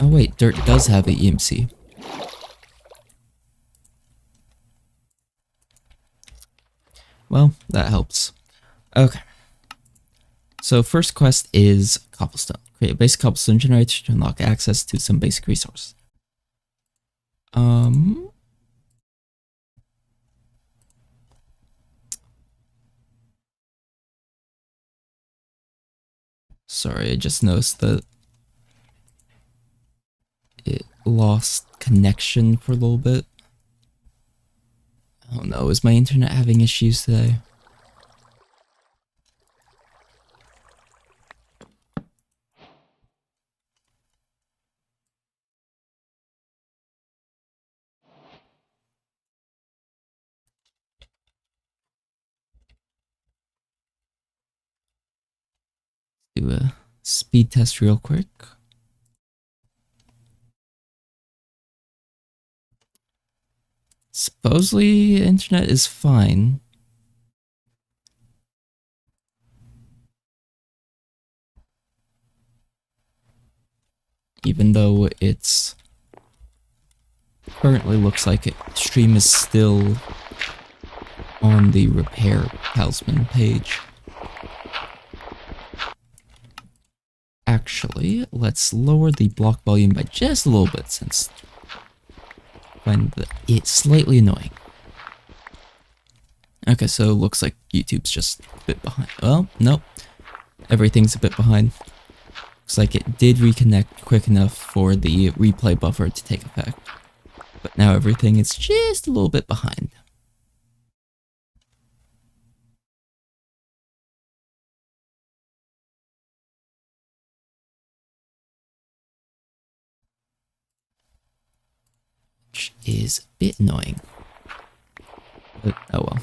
Oh wait, dirt does have a EMC. Well, that helps. Okay. So first quest is cobblestone. Create a basic cobblestone generator to unlock access to some basic resources. Sorry, I just noticed that it lost connection for a little bit. Oh no, is my internet having issues today? Do a speed test real quick. Supposedly, internet is fine. Even though it's currently looks like stream is still on the repair talisman page. Actually, let's lower the block volume by just a little bit since I find that it's slightly annoying. Okay, so it looks like YouTube's just a bit behind. Well, nope. Everything's a bit behind. Looks like it did reconnect quick enough for the replay buffer to take effect. But now everything is just a little bit behind. Which is a bit annoying. But oh well.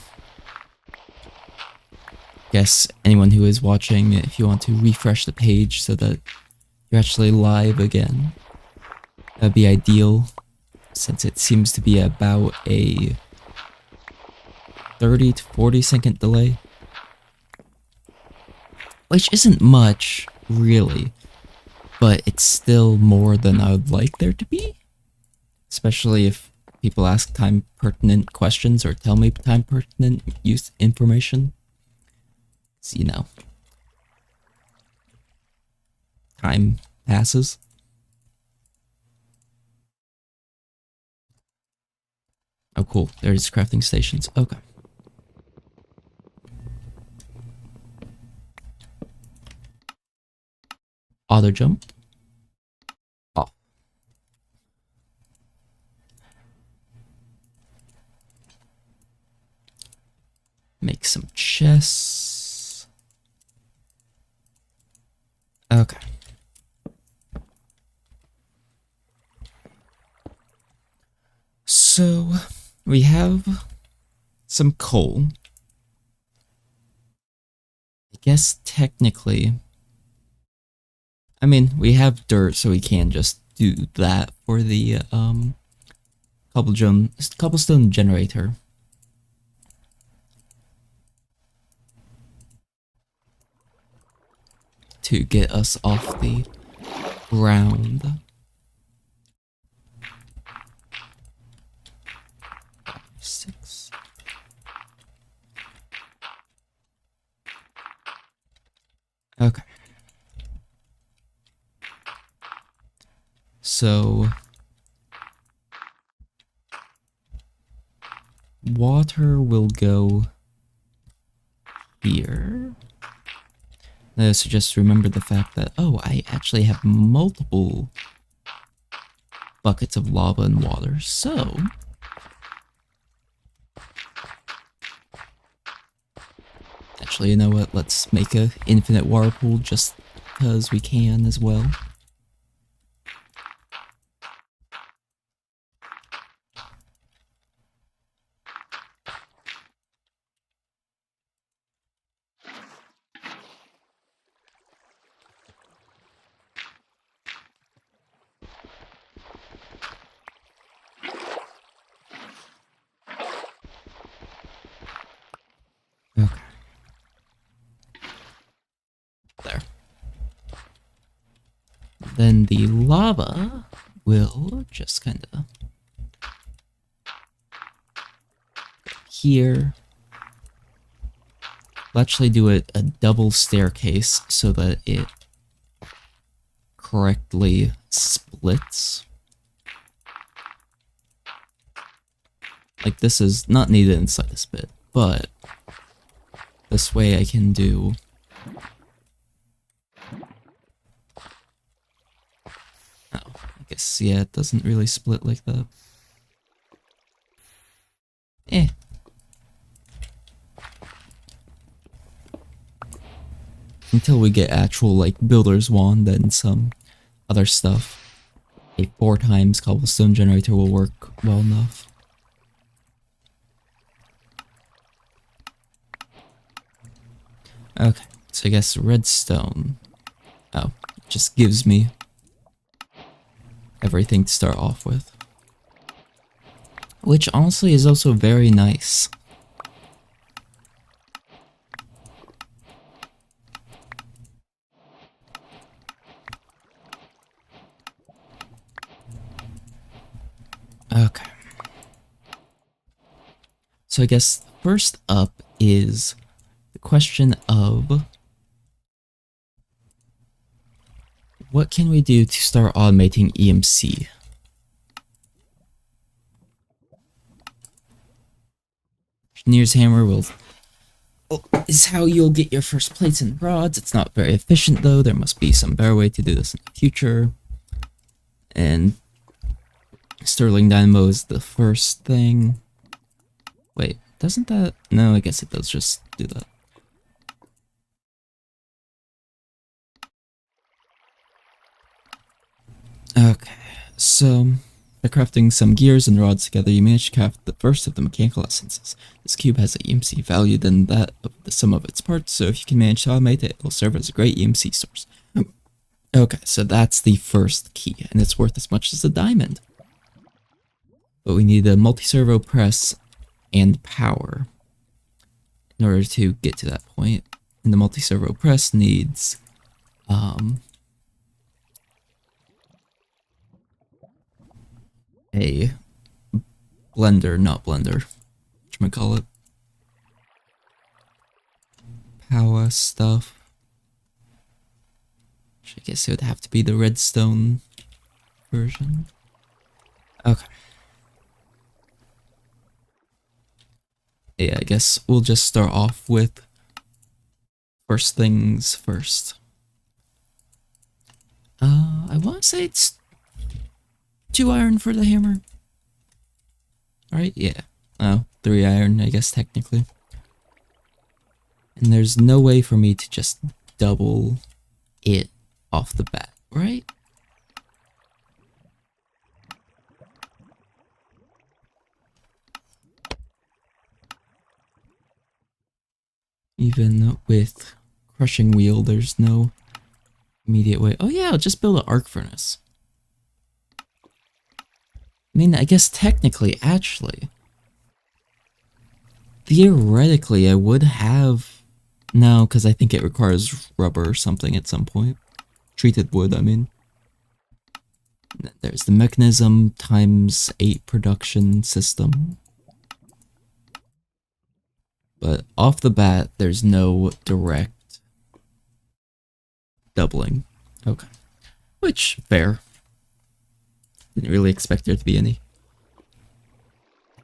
Guess anyone who is watching, if you want to refresh the page so that you're actually live again, that'd be ideal, since it seems to be about a 30 to 40 second delay. Which isn't much, really, but it's still more than I would like there to be. Especially if people ask time pertinent questions or tell me time pertinent use information. So, you know, time passes. Oh cool, there's crafting stations. Okay. Auto jump. Off. Make some chests. Okay. So, we have some coal. I guess technically, I mean, we have dirt, so we can just do that for the cobblestone generator. To get us off the ground. Six. Okay. So water will go here. So just remember the fact that, oh, I actually have multiple buckets of lava and water, so actually, you know what, let's make a infinite water pool just because we can as well. Okay. There. Then the lava we'll just kind of here. We'll actually do a double staircase so that it correctly splits. Like, this is not needed inside this bit, but this way I can do... Oh, I guess, yeah, it doesn't really split like that. Until we get actual, like, builder's wand and some other stuff. A 4 times cobblestone generator will work well enough. Okay, so I guess redstone. Oh, it just gives me everything to start off with. Which honestly is also very nice. Okay. So I guess first up is the question of what can we do to start automating EMC? Engineer's hammer is how you'll get your first plates and rods. It's not very efficient though. There must be some better way to do this in the future. And Sterling Dynamo is the first thing. Wait, doesn't that... No, I guess it does just do that. Okay, so by crafting some gears and rods together, you manage to craft the first of the mechanical essences. This cube has an EMC value than that of the sum of its parts, so if you can manage to automate it, it will serve as a great EMC source. Okay, so that's the first key, and it's worth as much as a diamond. But we need a multi-servo press and power in order to get to that point. And the multi-servo press needs a blender, not blender, whatchamacallit, power stuff. I guess it would have to be the redstone version. Okay. Yeah, I guess we'll just start off with first things first. I want to say it's 2 iron for the hammer. Right? Yeah. Oh, 3 iron, I guess, technically. And there's no way for me to just double it off the bat, right? Even with crushing wheel, there's no immediate way. Oh yeah, I'll just build an arc furnace. I mean, I guess technically, actually, theoretically, I would have... No, because I think it requires rubber or something at some point. Treated wood, I mean. There's the mechanism times 8 production system. But off the bat, there's no direct doubling. Okay. Which, fair. Didn't really expect there to be any.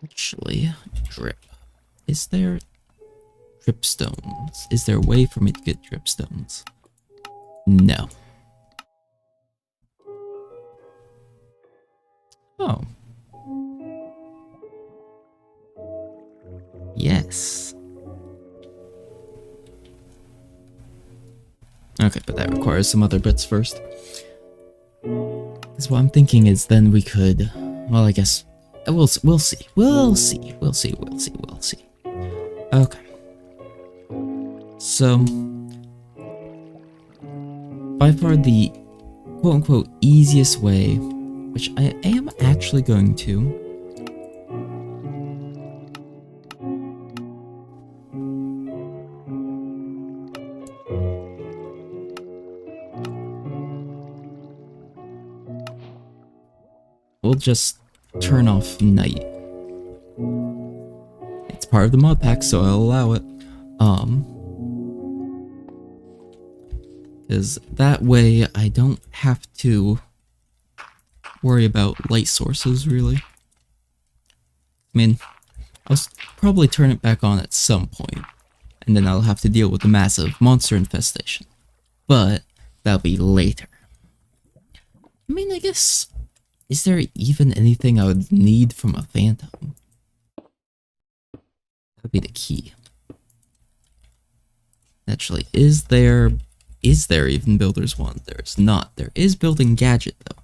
Actually, drip. Is there dripstones? Is there a way for me to get dripstones? No. Oh. Yes. Okay, but that requires some other bits first. Because what I'm thinking is then we could... Well, I guess... We'll see. We'll see. Okay. So... By far the quote-unquote easiest way, which I am actually going to... we'll just turn off night. It's part of the mod pack, so I'll allow it. Because that way I don't have to worry about light sources, really. I mean, I'll probably turn it back on at some point, and then I'll have to deal with the massive monster infestation. But that'll be later. I mean, I guess, is there even anything I would need from a phantom? That'd be the key. Actually, is there even Builder's 1? There's not. There is Building Gadget, though.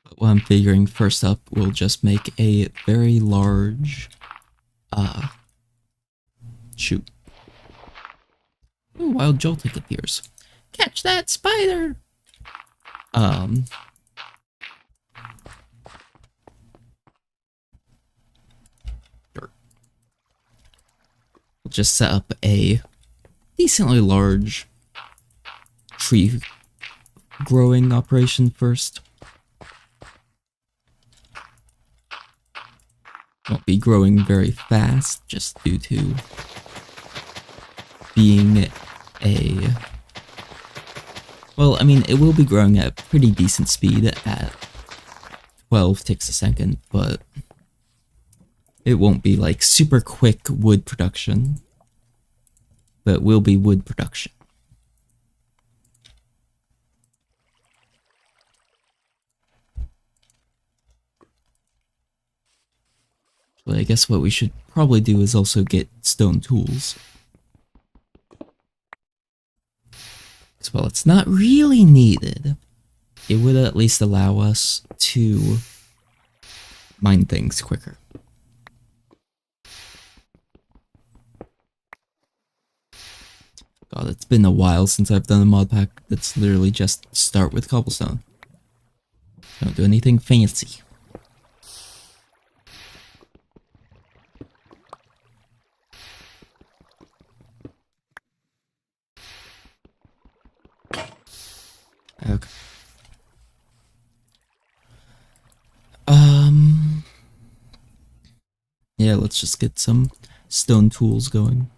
But what I'm figuring first up, we'll just make a very large, shoot. Ooh, Wild Joltik appears. Catch that spider! We'll just set up a decently large tree growing operation first. Won't be growing very fast, just due to being a... Well, I mean, it will be growing at a pretty decent speed at 12 ticks a second, but it won't be like super quick wood production, but will be wood production. But I guess what we should probably do is also get stone tools. Because while it's not really needed, it would at least allow us to mine things quicker. God, it's been a while since I've done a mod pack that's literally just start with cobblestone. Don't do anything fancy. Okay. Yeah, let's just get some stone tools going.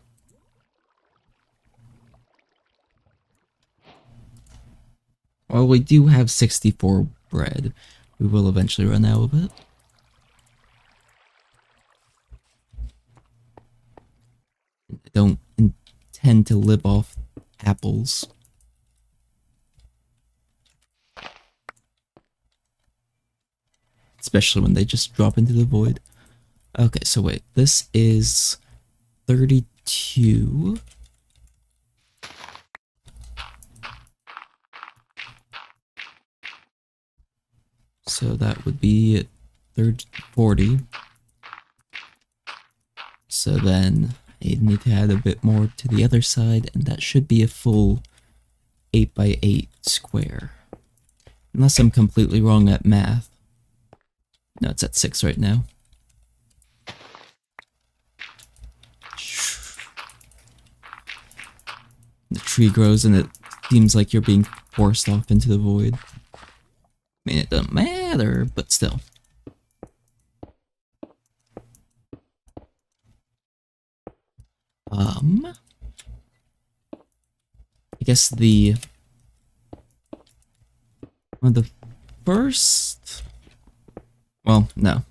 While we do have 64 bread, we will eventually run out of it. I don't intend to live off apples. Especially when they just drop into the void. Okay, so wait, this is 32. So that would be 40. So then I need to add a bit more to the other side, and that should be a full 8x8 square. Unless I'm completely wrong at math. No, it's at 6 right now. The tree grows and it seems like you're being forced off into the void. I mean, it doesn't matter, but still. I guess one of the first... Well, no.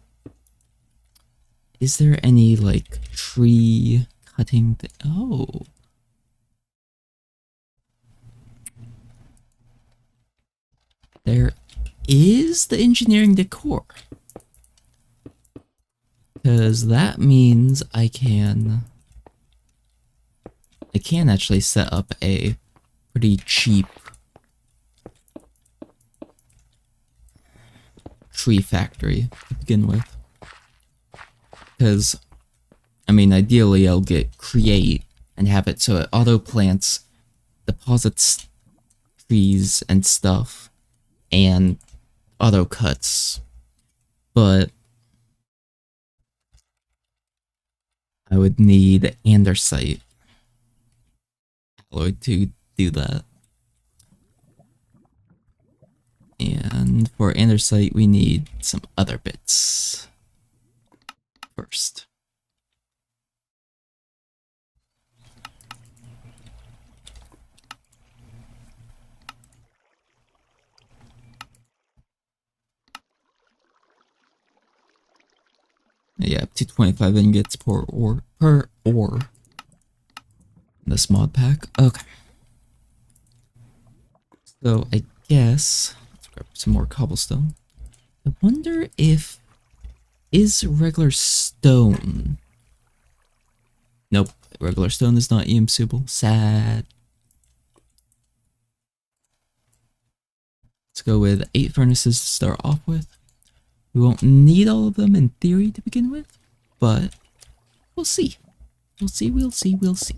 Is there any, like, tree cutting thing? Oh. There is the engineering decor. Because that means I can actually set up a pretty cheap tree factory to begin with. Because, I mean, ideally I'll get create and have it so it auto plants, deposits trees and stuff, and auto cuts. But I would need andesite alloy to do that. And for andesite, we need some other bits first. Yeah, up to 25 ingots per ore. This mod pack. Okay. So I guess let's grab some more cobblestone. I wonder if is regular stone. Nope, regular stone is not EM suitable. Sad. Let's go with 8 furnaces to start off with. We won't need all of them in theory to begin with, but we'll see. We'll see, we'll see, we'll see.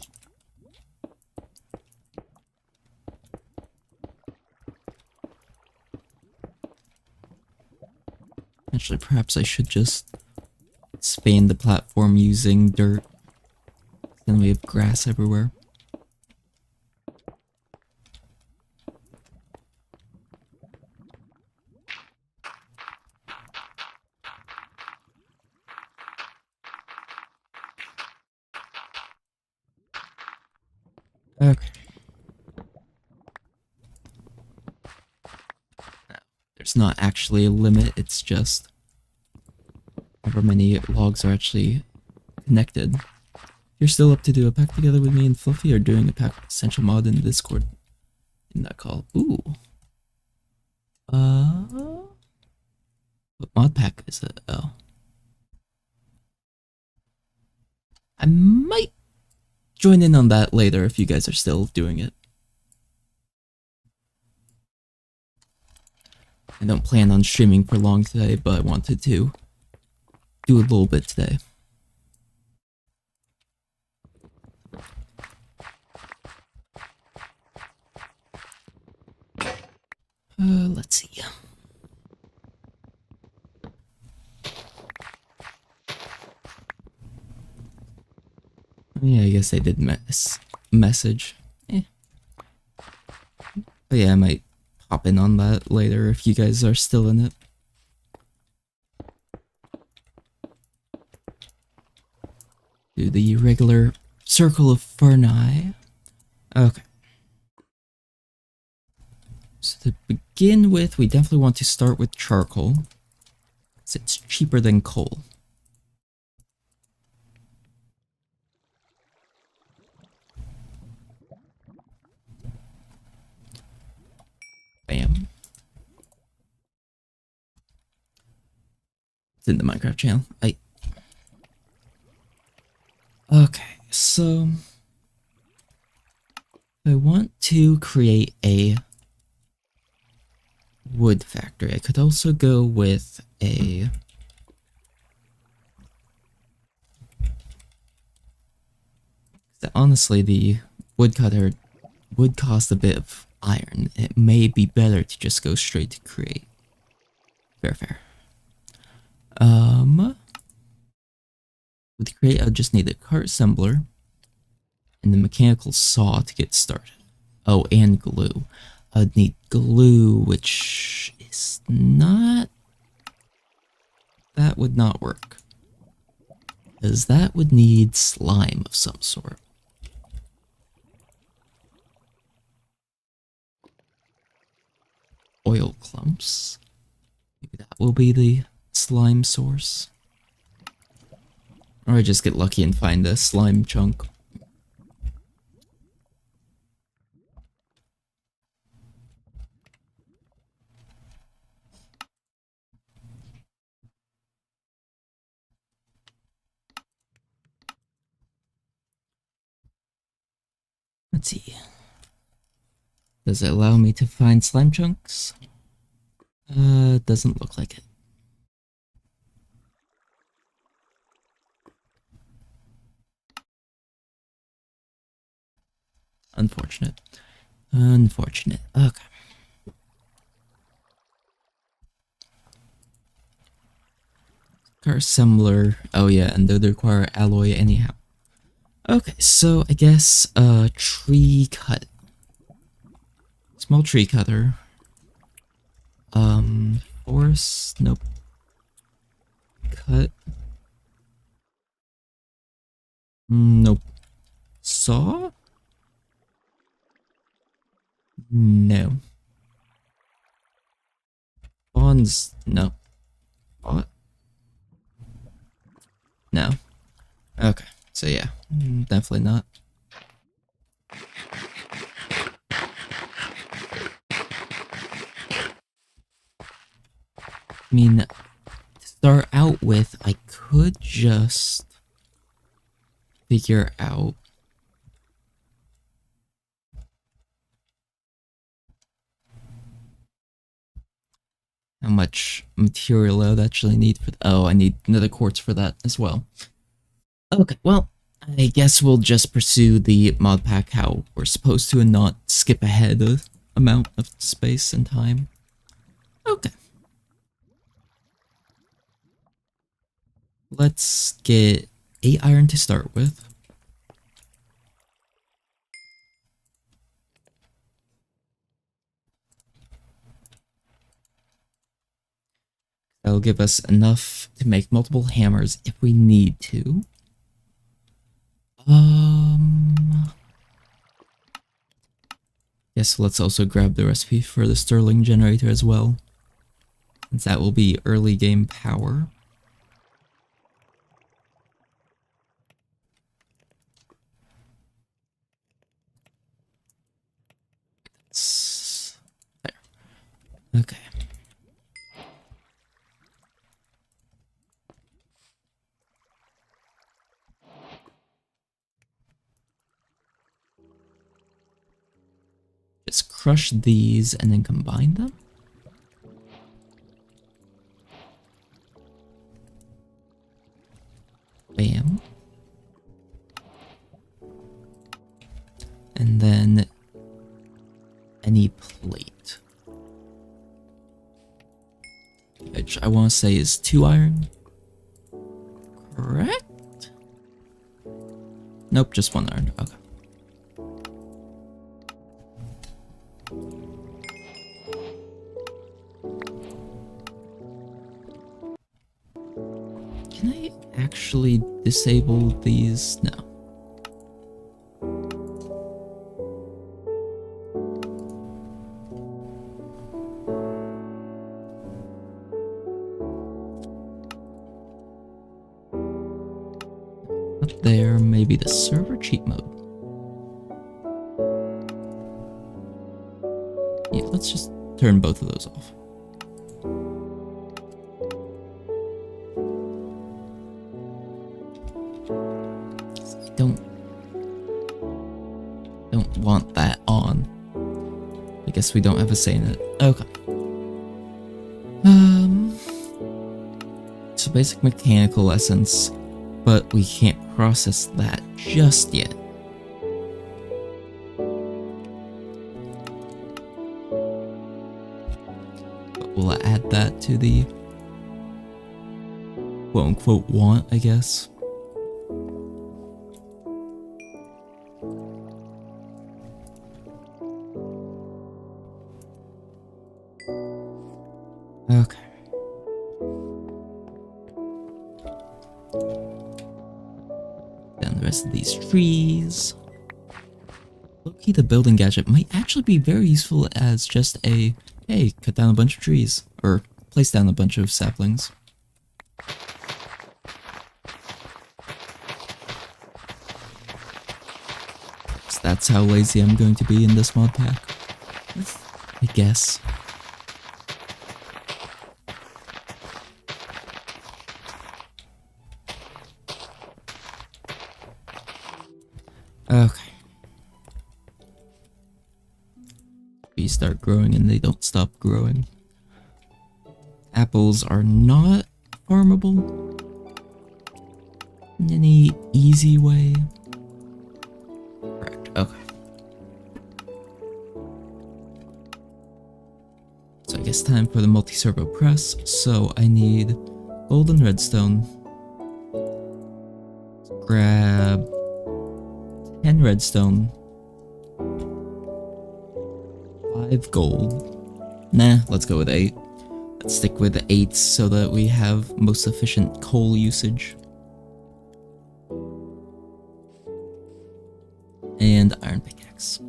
Actually, perhaps I should just expand the platform using dirt. Then we have grass everywhere. Okay. There's not actually a limit, it's just however many logs are actually connected. You're still up to do a pack together with me and Fluffy, or doing a pack with Essential Mod in Discord? In that call. Ooh. What mod pack is it? Oh. I might join in on that later if you guys are still doing it. I don't plan on streaming for long today, but I wanted to do a little bit today. Let's see. Yeah, I guess I did message. But yeah, I might hop in on that later if you guys are still in it. Do the regular circle of Ferni. Okay. So to begin with, we definitely want to start with charcoal, because it's cheaper than coal. Bam. It's in the Minecraft channel. Okay, so I want to create a wood factory. I could also go with a honestly, the woodcutter would cost a bit of iron. It may be better to just go straight to create. Fair. With create, I'll just need a cart assembler and the mechanical saw to get started. Oh, and glue. I'd need glue, which is not... That would not work. Because that would need slime of some sort. Oil clumps. Maybe that will be the slime source. Or I just get lucky and find a slime chunk. Let's see. Does it allow me to find slime chunks? Doesn't look like it. Unfortunate. Okay. Car assembler. Oh yeah, and they require alloy anyhow. Okay, so I guess tree cut. Small tree cutter. Force, nope. Cut. Nope. Saw? No. Bonds, no. What? No. Okay, so yeah, definitely not. I mean, to start out with, I could just figure out how much material I would actually need for oh, I need another quartz for that as well. Okay, well, I guess we'll just pursue the mod pack how we're supposed to and not skip ahead a amount of space and time. Okay. Let's get 8 iron to start with. That'll give us enough to make multiple hammers if we need to. Yes, let's also grab the recipe for the Stirling generator as well, since that will be early game power. There. Okay. Just crush these and then combine them. Bam. And then any plate, which I want to say is 2 iron. Correct? Nope, just 1 iron. Okay. Can I actually disable these? No. Up there, maybe the server cheat mode. Yeah, let's just turn both of those off. Don't want that on. I guess we don't have a say in it. Okay. So basic mechanical essence, but we can't process that just yet. But we'll add that to the quote-unquote want, I guess. Okay. Down the rest of these trees. Low-key, the building gadget might actually be very useful as just a, hey, cut down a bunch of trees, or place down a bunch of saplings. So that's how lazy I'm going to be in this mod pack, I guess. Okay. Bees start growing and they don't stop growing. Apples are not farmable in any easy way. Correct. Okay. So I guess time for the multi-servo press. So I need gold and redstone. Grab 10 redstone, 5 gold. Nah, let's go with 8. Let's stick with 8 so that we have most efficient coal usage. And iron pickaxe.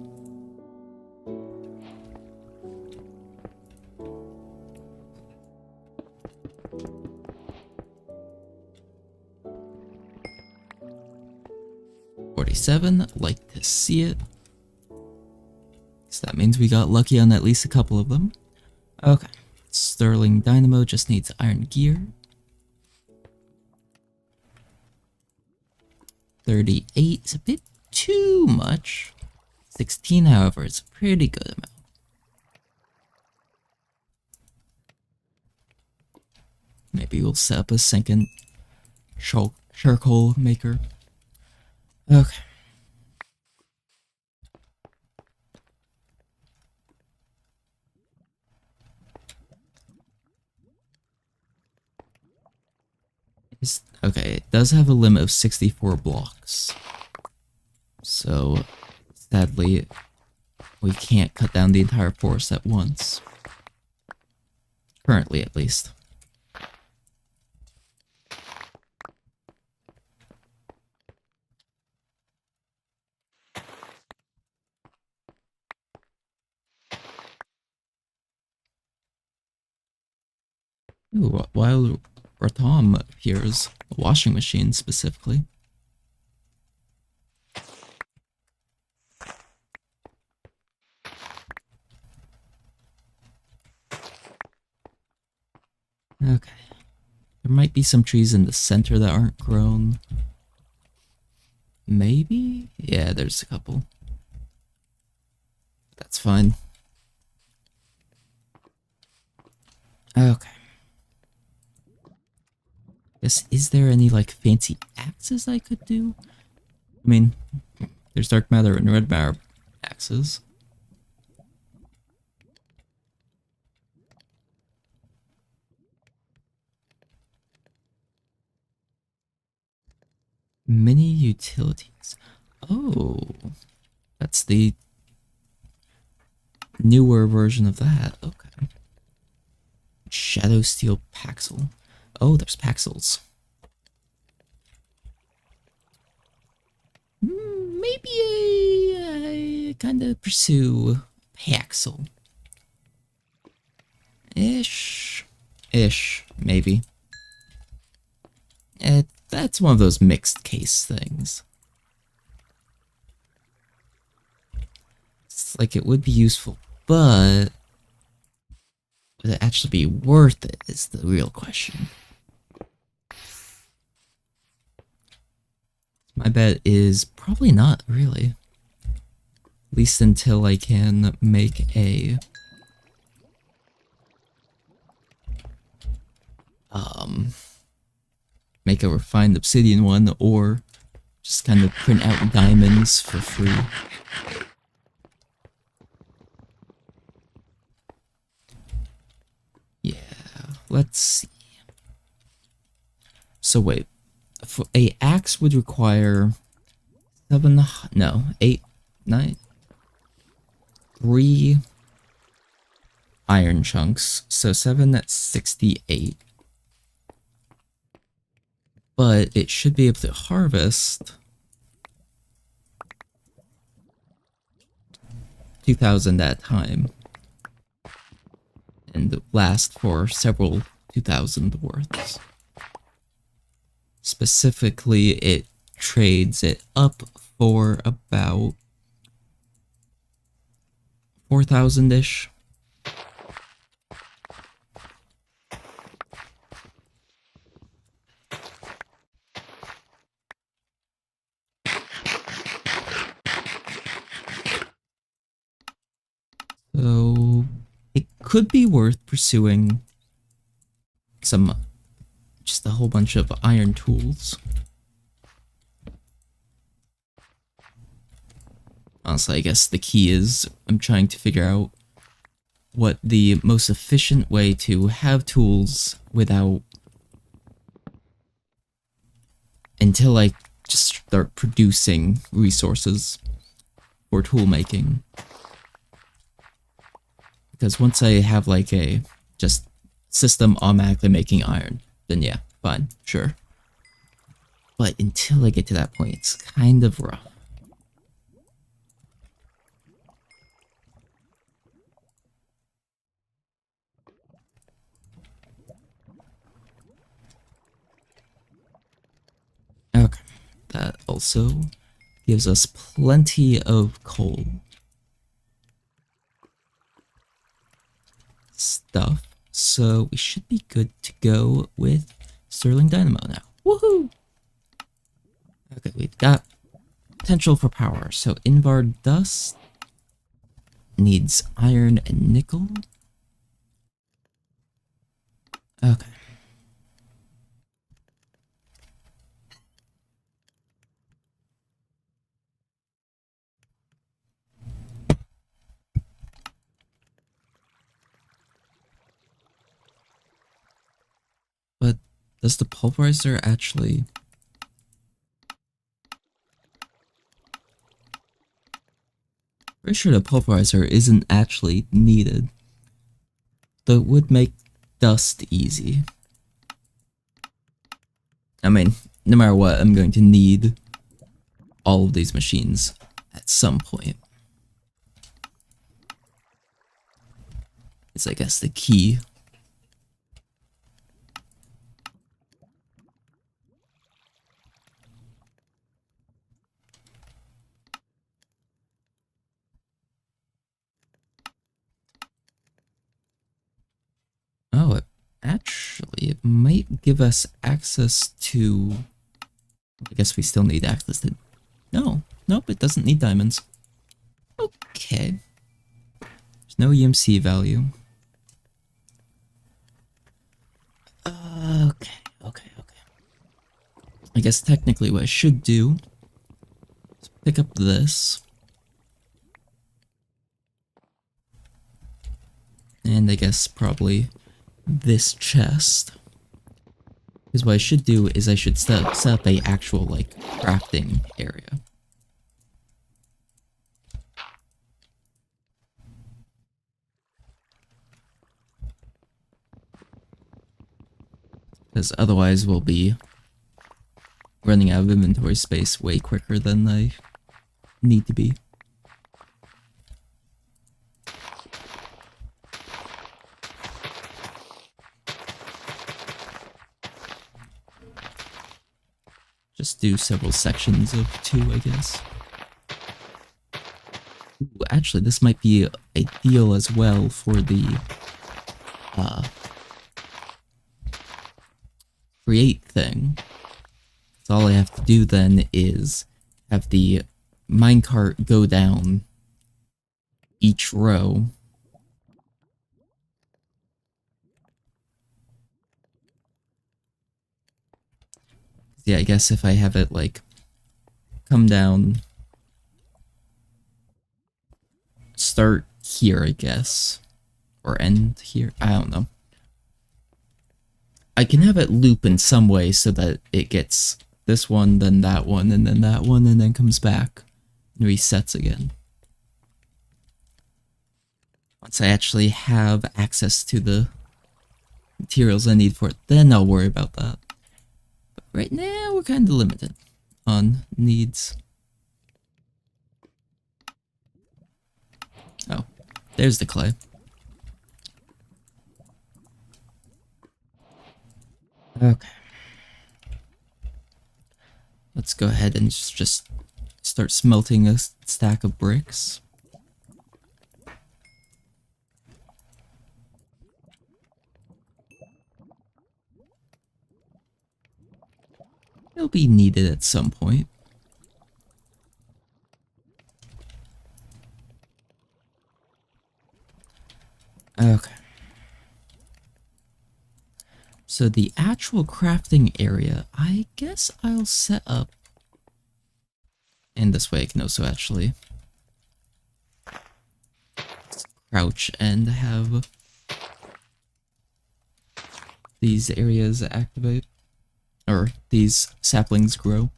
$47, like to see it. So that means we got lucky on at least a couple of them. Okay. Sterling Dynamo just needs iron gear. 38 is a bit too much. 16, however, is a pretty good amount. Maybe we'll set up a second charcoal maker. Okay. Okay, it does have a limit of 64 blocks. So, sadly, we can't cut down the entire forest at once. Currently, at least. Ooh, while Ratom appears, a washing machine specifically. Okay. There might be some trees in the center that aren't grown. Maybe? Yeah, there's a couple. That's fine. Okay. Guess, is there any, like, fancy axes I could do? I mean, there's dark matter and red matter axes. Mini utilities. Oh, that's the newer version of that. Okay. Shadow Steel Paxel. Oh, there's Paxels. Maybe I kind of pursue Paxel. Ish, maybe. That's one of those mixed case things. It's like it would be useful, but would it actually be worth it is the real question. My bet is probably not, really. At least until I can make a... make a refined obsidian one, or just kind of print out diamonds for free. Yeah, let's see. So wait, a axe would require 8, 9, 3 iron chunks, so 7, that's 68. But it should be able to harvest 2,000 at a time and last for several 2,000 worths. Specifically, it trades it up for about 4,000-ish. So it could be worth pursuing just a whole bunch of iron tools. Honestly, I guess the key is I'm trying to figure out what the most efficient way to have tools without... until I just start producing resources for tool making. Because once I have like a just system automatically making iron, then yeah, fine, sure. But until I get to that point, it's kind of rough. Okay, that also gives us plenty of coal stuff, so we should be good to go with Sterling Dynamo now. Woohoo! Okay, we've got potential for power, so Invar Dust needs iron and nickel. Okay. But does the pulverizer actually... Pretty sure the pulverizer isn't actually needed. Though it would make dust easy. I mean, no matter what, I'm going to need all of these machines at some point. It's, I guess, the key. Oh, it might give us access to... I guess we still need access to... No, nope, it doesn't need diamonds. Okay. There's no EMC value. Okay. I guess technically what I should do is pick up this. And I guess probably this chest. Because what I should do is I should set up a actual, like, crafting area. Because otherwise we'll be running out of inventory space way quicker than I need to be. Just do several sections of 2, I guess. Ooh, actually, this might be ideal as well for the create thing. So all I have to do then is have the minecart go down each row. Yeah, I guess if I have it, like, come down, start here, I guess, or end here, I don't know. I can have it loop in some way so that it gets this one, then that one, and then that one, and then comes back and resets again. Once I actually have access to the materials I need for it, then I'll worry about that. Right now, we're kind of limited on needs. Oh, there's the clay. Okay. Let's go ahead and just start smelting a stack of bricks. It'll be needed at some point. Okay. So the actual crafting area, I guess I'll set up. And this way I can also actually crouch and have these areas activate. Or these saplings grow.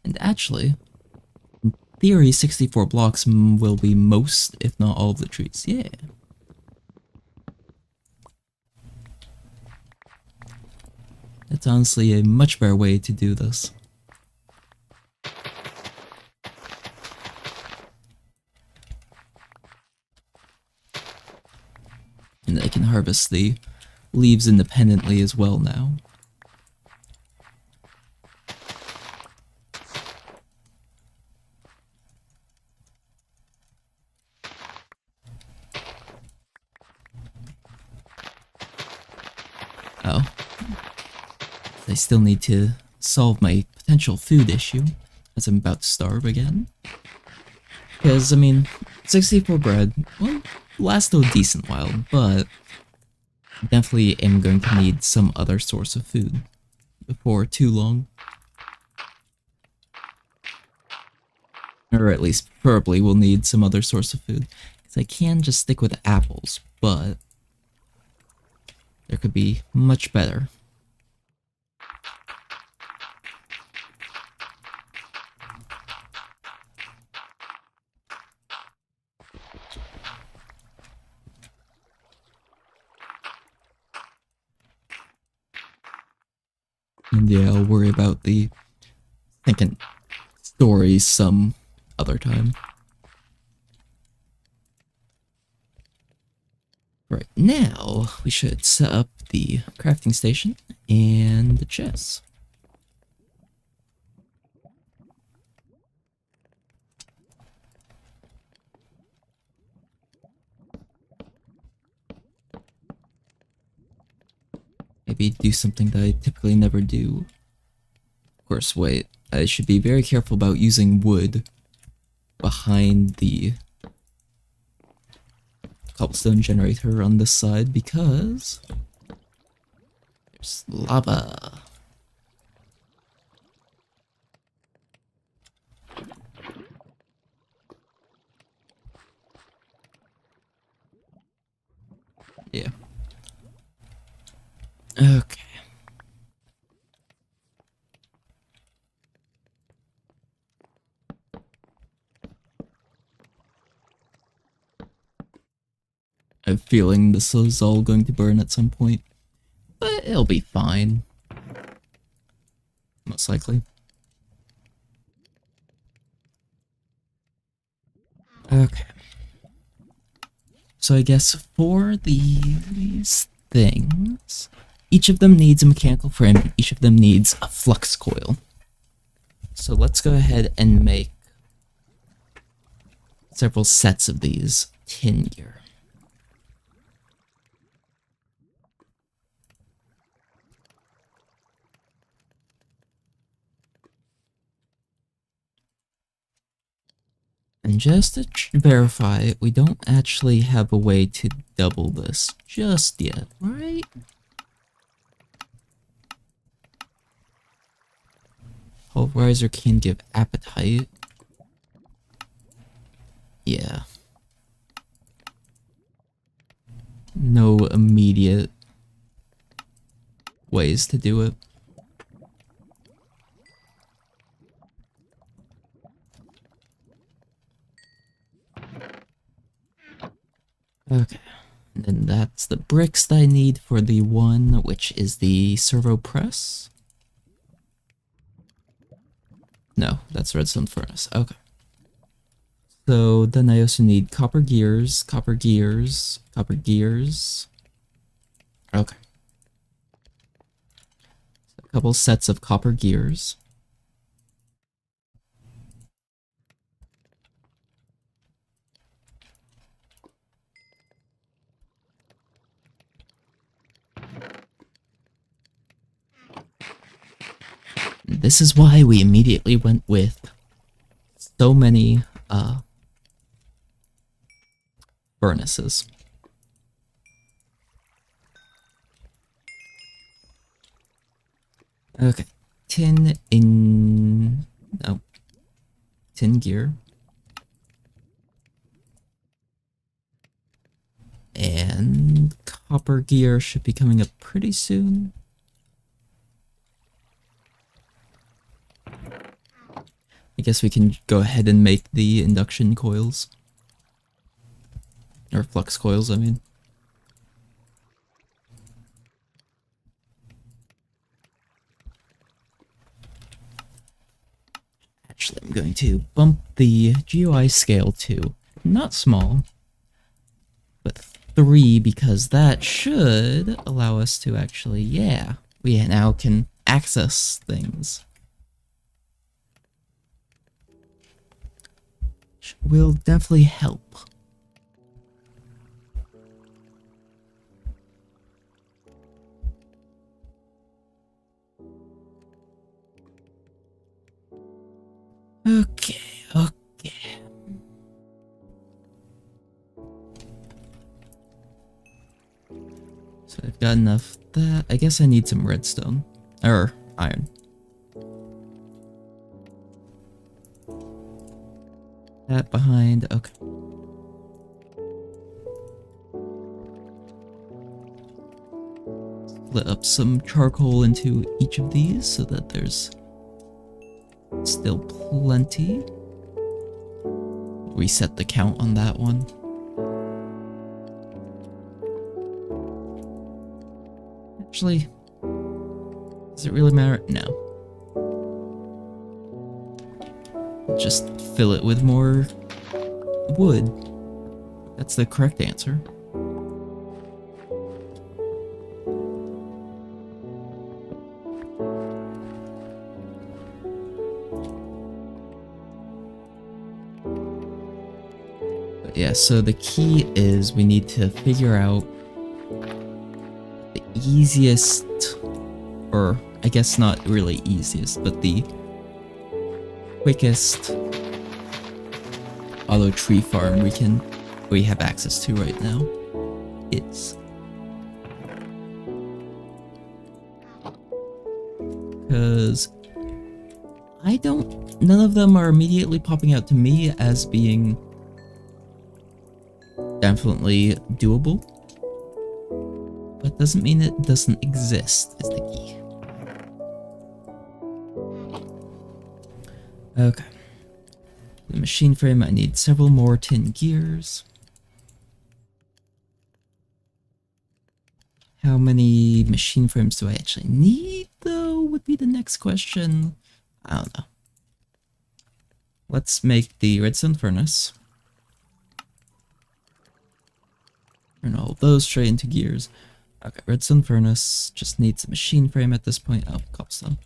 And actually, in theory, 64 blocks will be most, if not all of the trees. Yeah. It's honestly a much better way to do this. And I can harvest the leaves independently as well now. Oh. I still need to solve my potential food issue, as I'm about to starve again. Because, I mean, 64 bread will last a decent while, but definitely am going to need some other source of food before too long. Or at least, preferably, we'll need some other source of food. Because I can just stick with apples, but there could be much better. And yeah, I'll worry about the thinking stories some other time. Right now, we should set up the crafting station and the chests. Maybe do something that I typically never do. Of course, wait, I should be very careful about using wood behind the cobblestone generator on this side because there's lava. Yeah. Okay. I have a feeling this is all going to burn at some point, but it'll be fine. Most likely. Okay. So I guess for these things, each of them needs a mechanical frame, each of them needs a flux coil. So let's go ahead and make several sets of these tin gear. And just to verify, we don't actually have a way to double this just yet, right? Pulverizer can give appetite. Yeah. No immediate ways to do it. Okay. And then that's the bricks that I need for the one, which is the servo press. No, that's redstone furnace. Okay. So then I also need copper gears, copper gears, copper gears. Okay. So a couple sets of copper gears. This is why we immediately went with so many furnaces. Okay, tin gear. And copper gear should be coming up pretty soon. I guess we can go ahead and make the induction coils. Or flux coils, I mean. going to bump the GUI scale to not small, but 3, because that should allow us to actually, yeah, we now can access things. Which will definitely help. Okay, okay. So I've got enough that I guess I need some redstone. Or iron. That behind, okay. Split up some charcoal into each of these so that there's still plenty. Reset the count on that one. Actually, does it really matter? No. Just fill it with more wood. That's the correct answer. But yeah, so the key is we need to figure out the easiest, or I guess not really easiest, but the quickest auto tree farm we have access to right now is. Because none of them are immediately popping out to me as being definitely doable. But doesn't mean it doesn't exist, is the key. Okay. The machine frame, I need several more tin gears. How many machine frames do I actually need, though, would be the next question. I don't know. Let's make the redstone furnace. Turn all those straight into gears. Okay, redstone furnace just needs a machine frame at this point. Oh, cobblestone.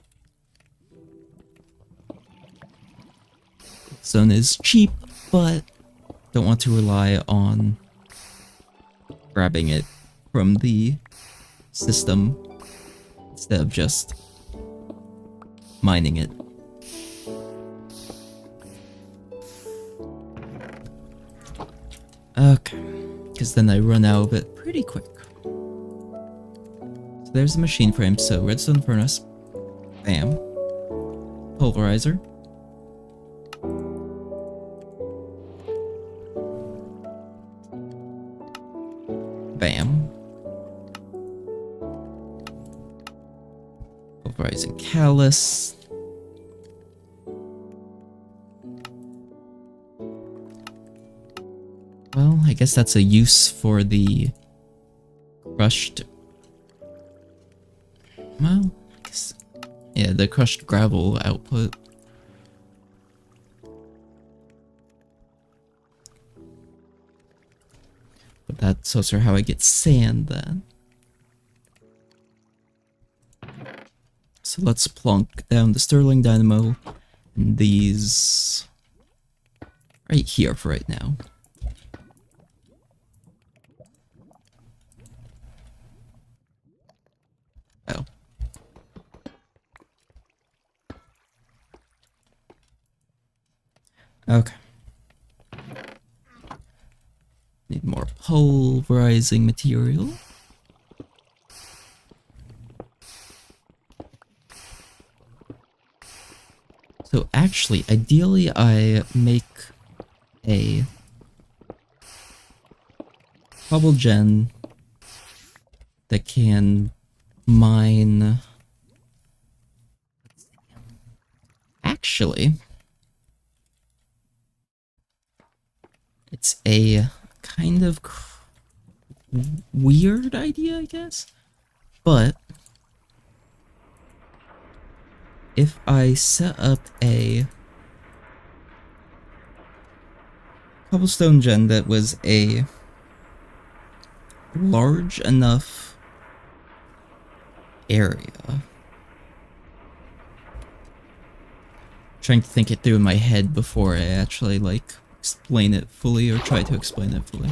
Stone is cheap, but don't want to rely on grabbing it from the system instead of just mining it. Okay, because then I run out of it pretty quick. So there's the machine frame, so redstone furnace, bam, pulverizer, bam, pulverizing callus, well, I guess that's a use for the crushed, well, I guess, yeah, the crushed gravel output. But that's also how I get sand then. So let's plonk down the Stirling Dynamo and these right here for right now. Oh. Okay. Need more pulverizing material. So actually, ideally I make a cobble gen that can mine. Actually, it's a kind of weird idea, I guess, but if I set up a cobblestone gen that was a large enough area. Trying to think it through in my head before I actually, like, explain it fully or try to explain it fully.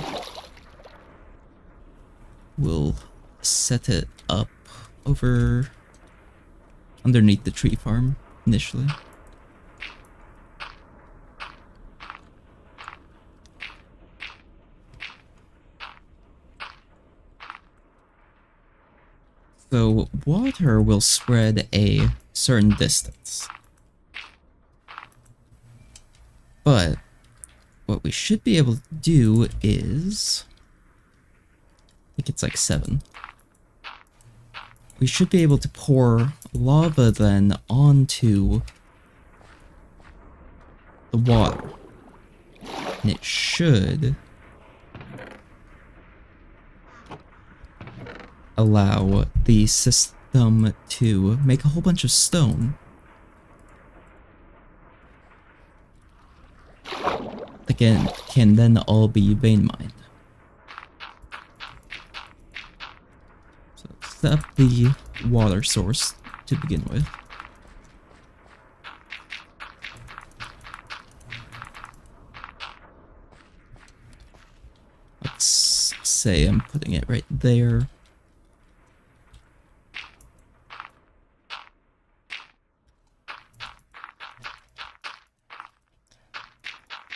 We'll set it up over underneath the tree farm initially. So water will spread a certain distance. But what we should be able to do is, I think it's like 7. We should be able to pour lava then onto the water. And it should allow the system to make a whole bunch of stone. Again, can then all be vein mined. So set up the water source to begin with. Let's say I'm putting it right there.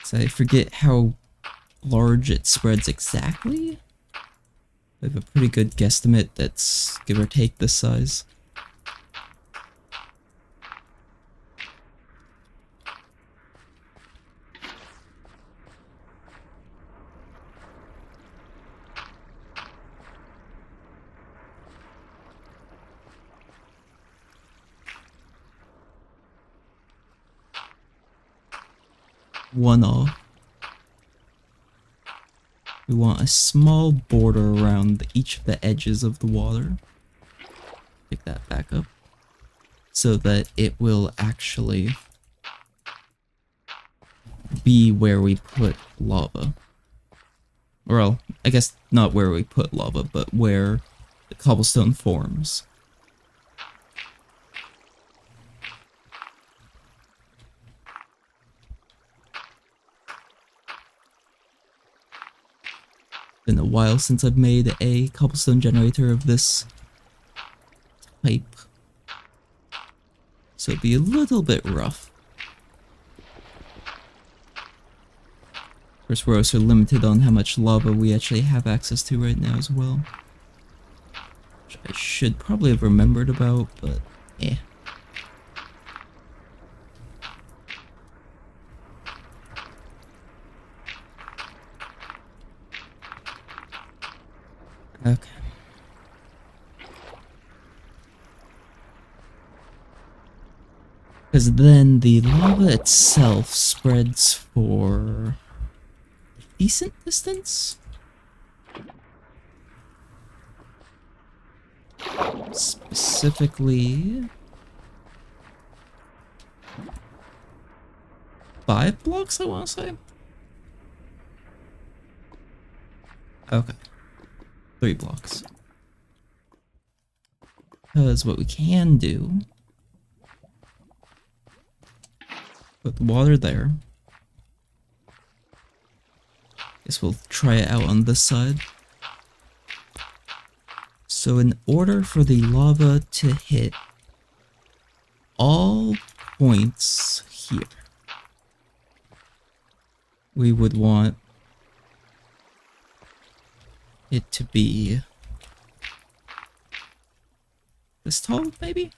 So I forget how large it spreads exactly. I have a pretty good guesstimate that's give or take this size. One off. We want a small border around each of the edges of the water. Pick that back up. So that it will actually be where we put lava. Well, I guess not where we put lava, but where the cobblestone forms. Been a while since I've made a cobblestone generator of this type, so it'd be a little bit rough. Of course, we're also limited on how much lava we actually have access to right now as well, which I should probably have remembered about, but eh. Okay. Because then the lava itself spreads for a decent distance? Specifically 5 blocks, I want to say? Okay. 3 blocks. Because what we can do, put the water there. Guess we'll try it out on this side. So in order for the lava to hit all points here, we would want it to be this tall, maybe?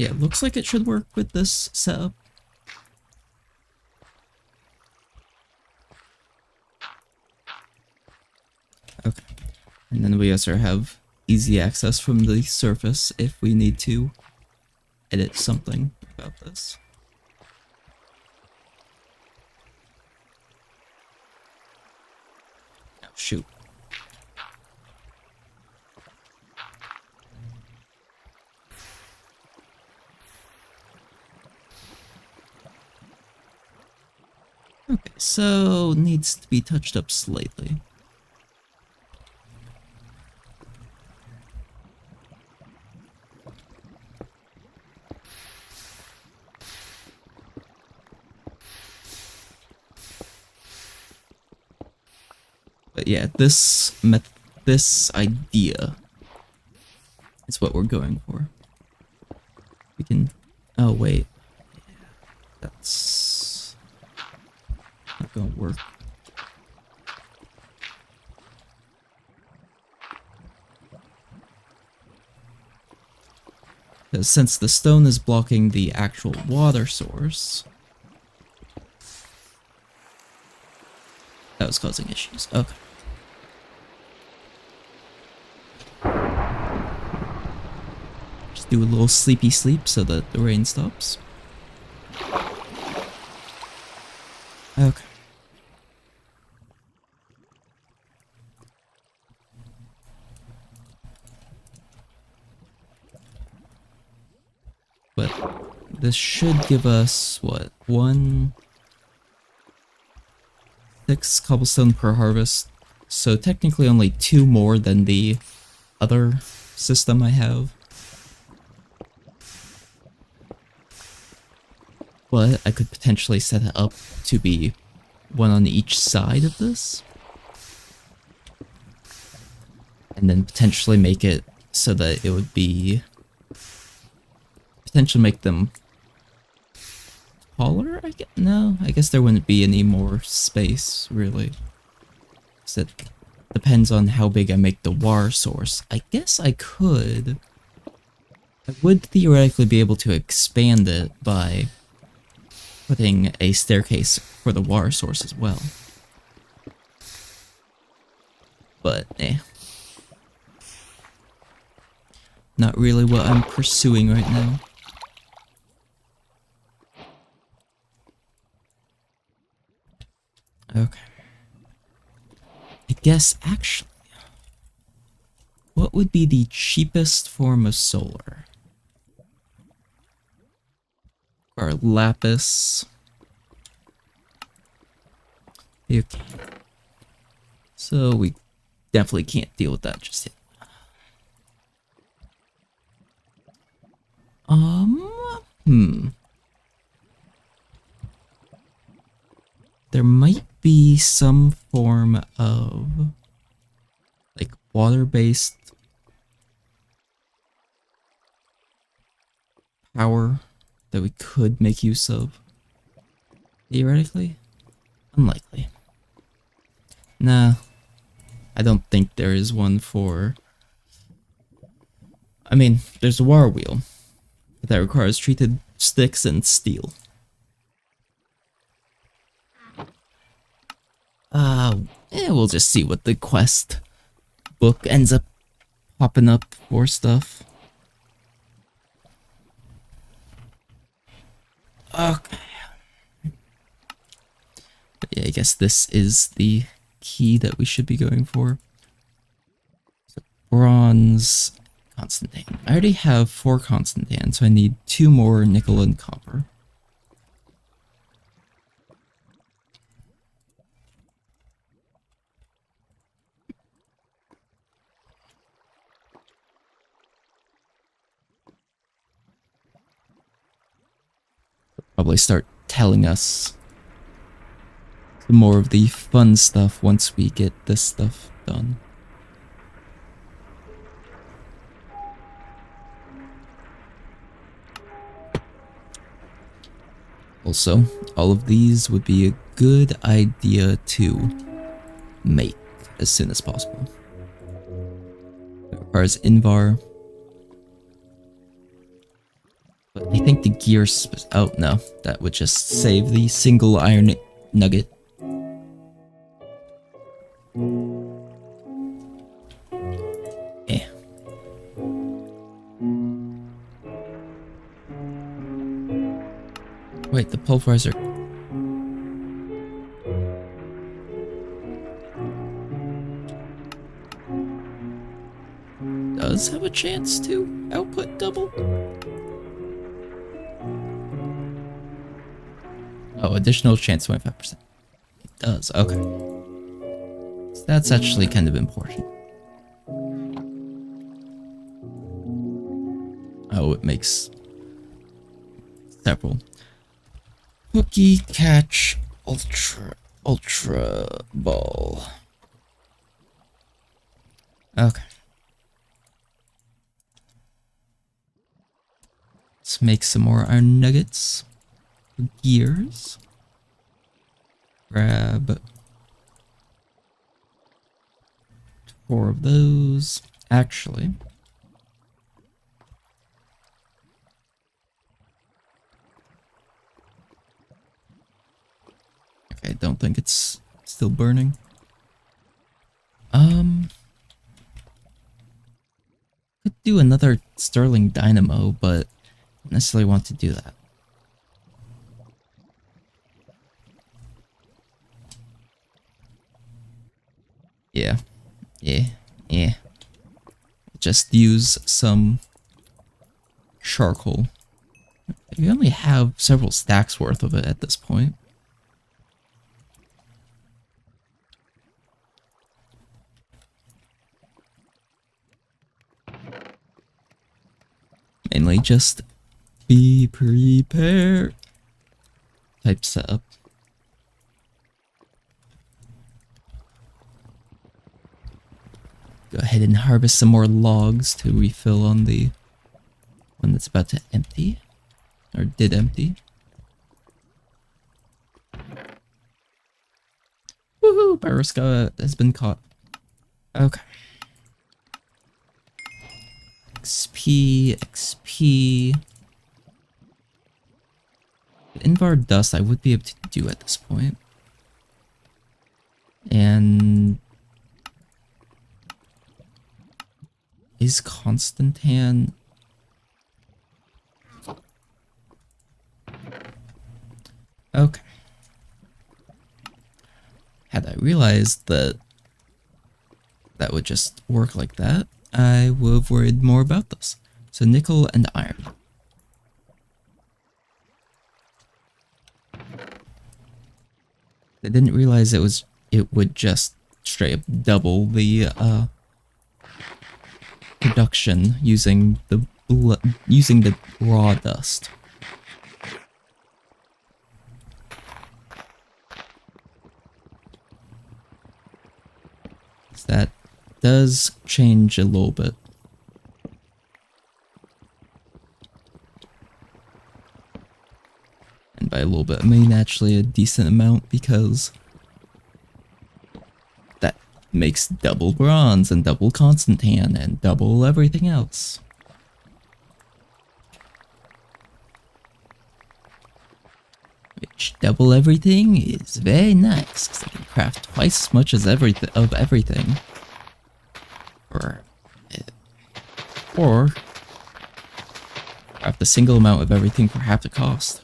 Yeah, it looks like it should work with this setup. Okay. And then we also have easy access from the surface if we need to edit something about this. Oh, shoot. Okay, so needs to be touched up slightly. But yeah, this idea is what we're going for. We can... Oh, wait. That's not gonna work. Because since the stone is blocking the actual water source... That was causing issues. Okay. Just do a little sleepy sleep so that the rain stops. Okay. But this should give us, what, 6 cobblestone per harvest. So technically only 2 more than the other system I have. But I could potentially set it up to be 1 on each side of this. And then potentially make it so that it would be... Potentially make them taller? No, I guess there wouldn't be any more space, really. So it depends on how big I make the water source. I guess I could... I would theoretically be able to expand it by putting a staircase for the water source as well. But, not really what I'm pursuing right now. Okay. I guess, actually, what would be the cheapest form of solar? Or lapis. Okay. So we definitely can't deal with that just yet. There might be some form of, like, water-based power that we could make use of. Theoretically? Unlikely. Nah. I don't think there is one for... I mean, there's a water wheel, but that requires treated sticks and steel. We'll just see what the quest book ends up popping up for stuff. Okay. But yeah, I guess this is the key that we should be going for. So bronze, constantine. I already have 4 constantine, so I need 2 more nickel and copper. Probably start telling us some more of the fun stuff once we get this stuff done. Also, all of these would be a good idea to make as soon as possible. It requires Invar. But think the gears... Oh, no. That would just save the single iron nugget. Eh. Wait, the pulverizer... does have a chance to output double? Oh, additional chance 25%. It does, okay. So that's actually kind of important. Oh, it makes several. Cookie catch ultra ball. Okay. Let's make some more iron nuggets. Gears. Grab 4 of those. Actually, okay, I don't think it's still burning. Could do another Sterling Dynamo, but I don't necessarily want to do that. Yeah. Just use some charcoal. We only have several stacks worth of it at this point. Mainly just be prepared type setup. Go ahead and harvest some more logs to refill on the one that's about to empty. Or did empty. Woohoo! Baruska has been caught. Okay. XP. Invar dust I would be able to do at this point. And... is Constantan... Okay. Had I realized that that would just work like that, I would have worried more about this. So nickel and iron. I didn't realize it would just straight up double the production using the raw dust. So that does change a little bit. And by a little bit, I mean actually a decent amount, because that makes double bronze and double Constantan and double everything else. Which double everything is very nice, because I can craft twice as much as everything. Or craft a single amount of everything for half the cost.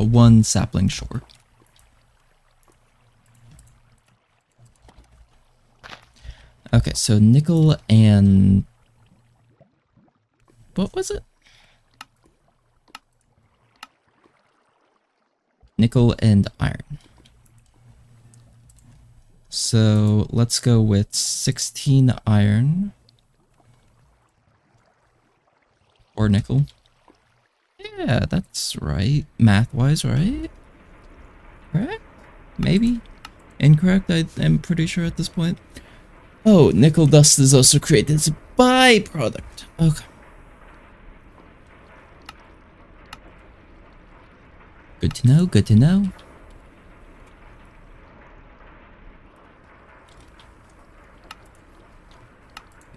One sapling short. Okay, so nickel and... what was it? Nickel and iron. So let's go with 16 iron. Or nickel. Yeah, that's right. Math-wise, right? Correct? Maybe? Incorrect? I'm pretty sure at this point. Oh, nickel dust is also created as a byproduct. Okay. Good to know, good to know.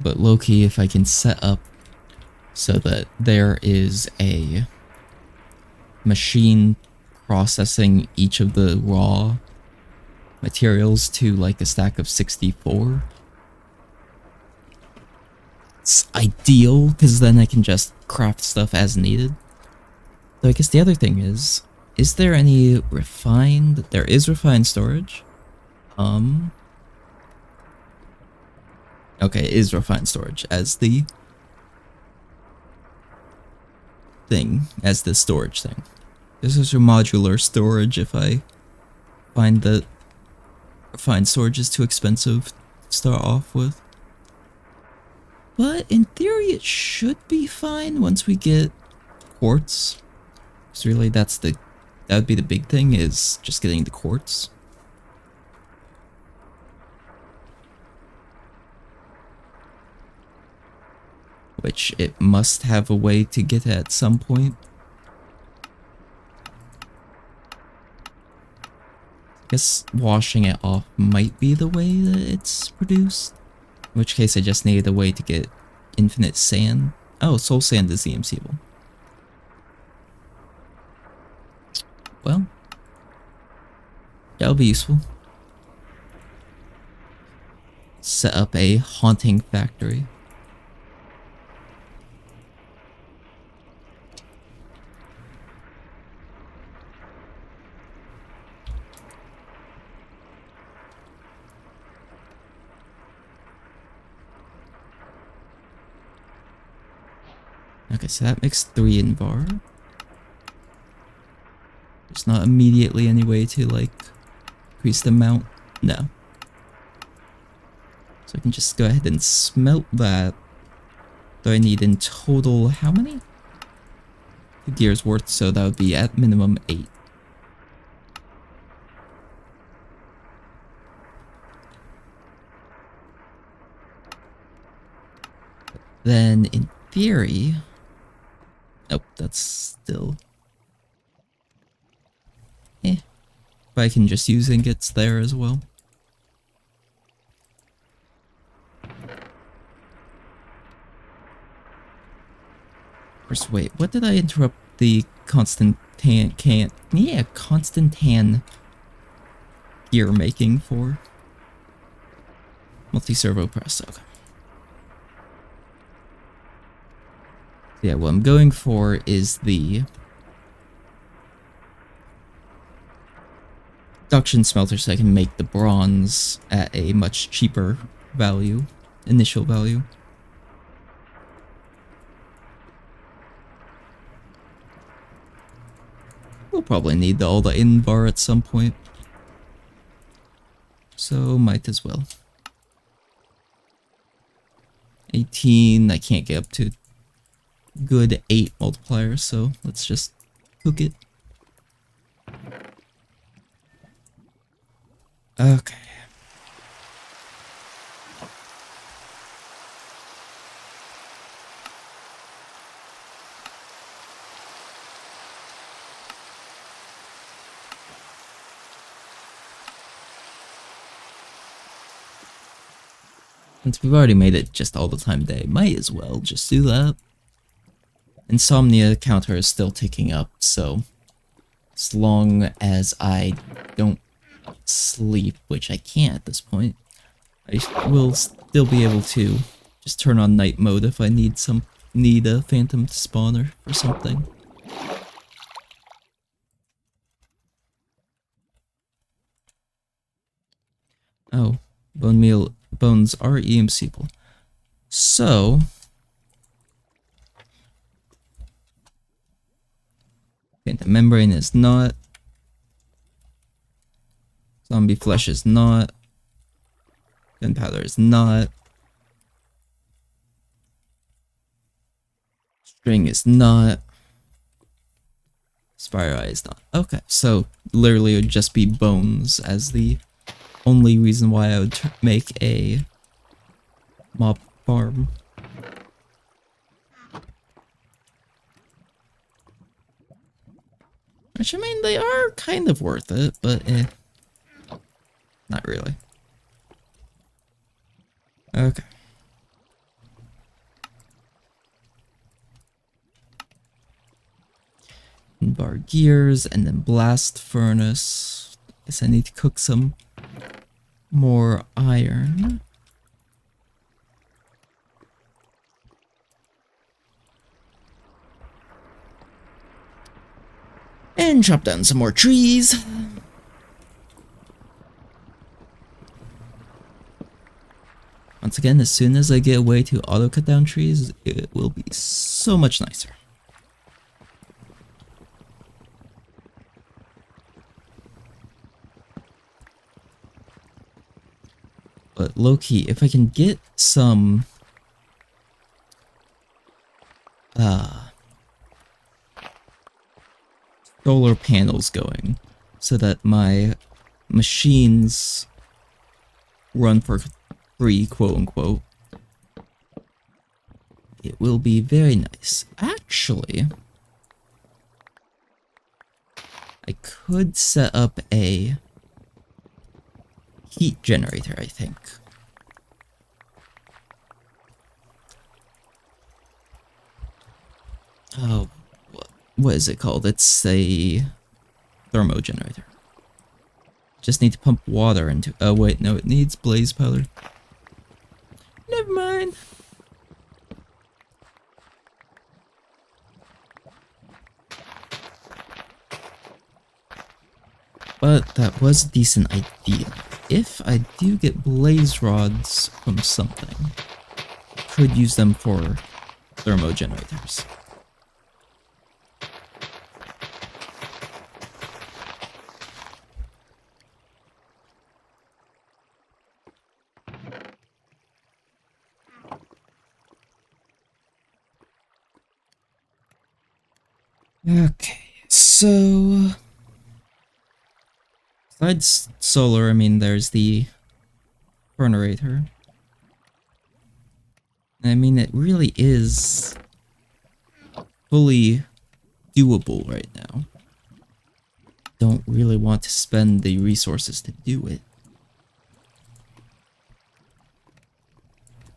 But low-key, if I can set up so that there is a machine processing each of the raw materials to like a stack of 64, it's ideal because then I can just craft stuff as needed. So I guess the other thing is there any refined? There is refined storage. Okay, it is refined storage as the thing, as the storage thing. This is your modular storage if I find that refined storage is too expensive to start off with. But in theory it should be fine once we get quartz. Because really that would be the big thing, is just getting the quartz. Which it must have a way to get at some point. I guess washing it off might be the way that it's produced. In which case I just needed a way to get infinite sand. Oh, soul sand is EMCable. Well, that'll be useful. Set up a haunting factory. Okay, so that makes 3 in var. There's not immediately any way to, like, increase the amount. No. So I can just go ahead and smelt that. Do I need in total how many? 2 gears worth, so that would be at minimum 8. Then, in theory... Nope, that's still... But I can just use ingots there as well. First, wait, what did I interrupt the Constantan gear making for? Multi-servo press, okay. Yeah, what I'm going for is the induction smelter so I can make the bronze at a much cheaper value, initial value. We'll probably need all the invar at some point, so might as well. 18, I can't get up to good 8 multipliers, so let's just cook it. Okay. Since we've already made it just all the time day, might as well just do that. Insomnia counter is still ticking up, so as long as I don't sleep, which I can't at this point, I will still be able to just turn on night mode if I need a phantom spawner or something. Oh, bones are EMCable. So phantom membrane is not. Zombie flesh is not. Gunpowder is not. String is not. Spire eye is not. Okay, so literally it would just be bones as the only reason why I would make a mob farm. Which, I mean, they are kind of worth it, but not really. Okay. bar gears, and then blast furnace. Guess I need to cook some more iron. And chop down some more trees. Once again, as soon as I get a way to auto cut down trees, it will be so much nicer. But low-key, if I can get some solar panels going so that my machines run for free, quote unquote, it will be very nice. Actually, I could set up a heat generator, I think. Oh, what is it called? It's a thermo generator. Just need to pump water into. Oh wait, no, it needs blaze powder. Never mind. But that was a decent idea. If I do get blaze rods from something, I could use them for thermo generators. Okay, so besides solar, I mean, there's the generator. I mean, it really is fully doable right now. Don't really want to spend the resources to do it.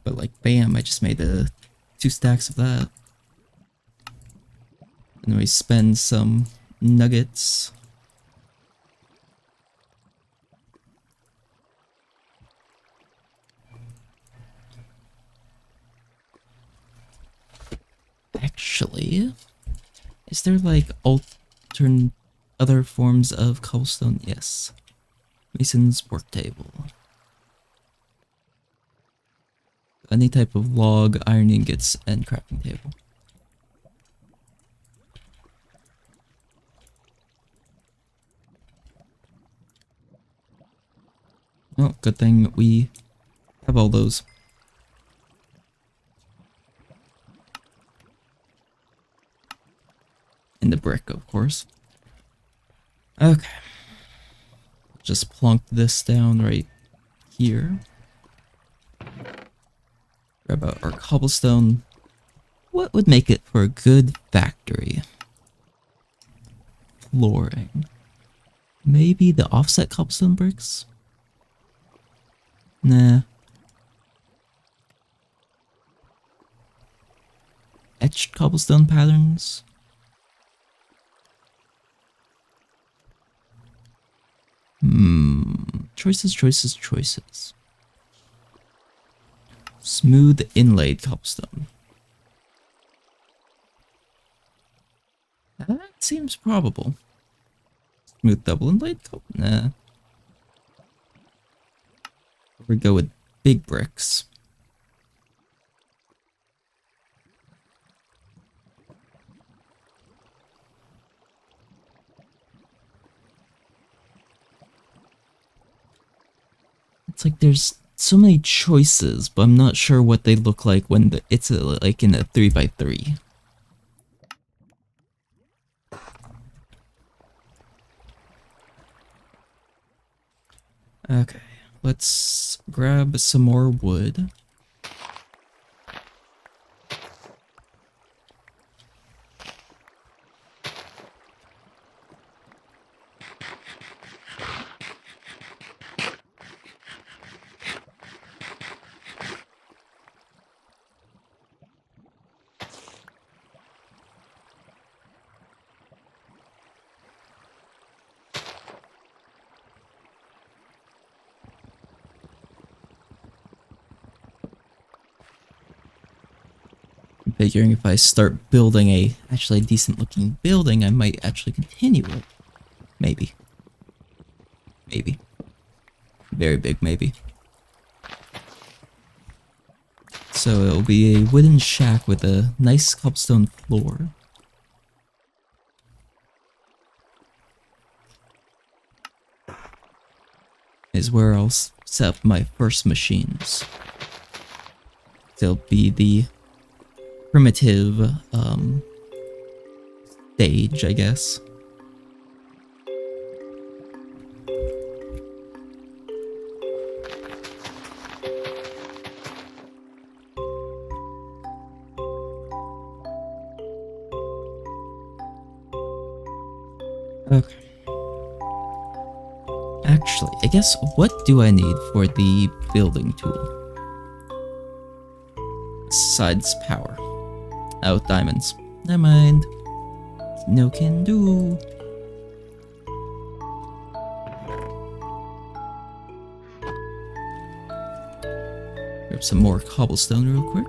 But like, bam, I just made 2 stacks of that. And we spend some nuggets. Actually, is there like other forms of cobblestone? Yes. Mason's work table. Any type of log, iron ingots, and crafting table. Oh, good thing we have all those. And the brick, of course. Okay. Just plunk this down right here. Grab out our cobblestone. What would make it for a good factory? Flooring. Maybe the offset cobblestone bricks? Nah. Etched cobblestone patterns? Choices, choices, choices. Smooth inlaid cobblestone. That seems probable. Smooth double inlaid? Nah. We go with big bricks. It's like there's so many choices, but I'm not sure what they look like when it's like in a 3x3. Okay, let's grab some more wood. Figuring if I start building a actually decent looking building, I might actually continue it. Maybe. Maybe. Very big maybe. So it'll be a wooden shack with a nice cobblestone floor. Is where I'll set up my first machines. They'll be the primitive stage, I guess. Okay. Actually, I guess what do I need for the building tool? Besides power. Oh, diamonds. Never mind. No can do. Grab some more cobblestone real quick.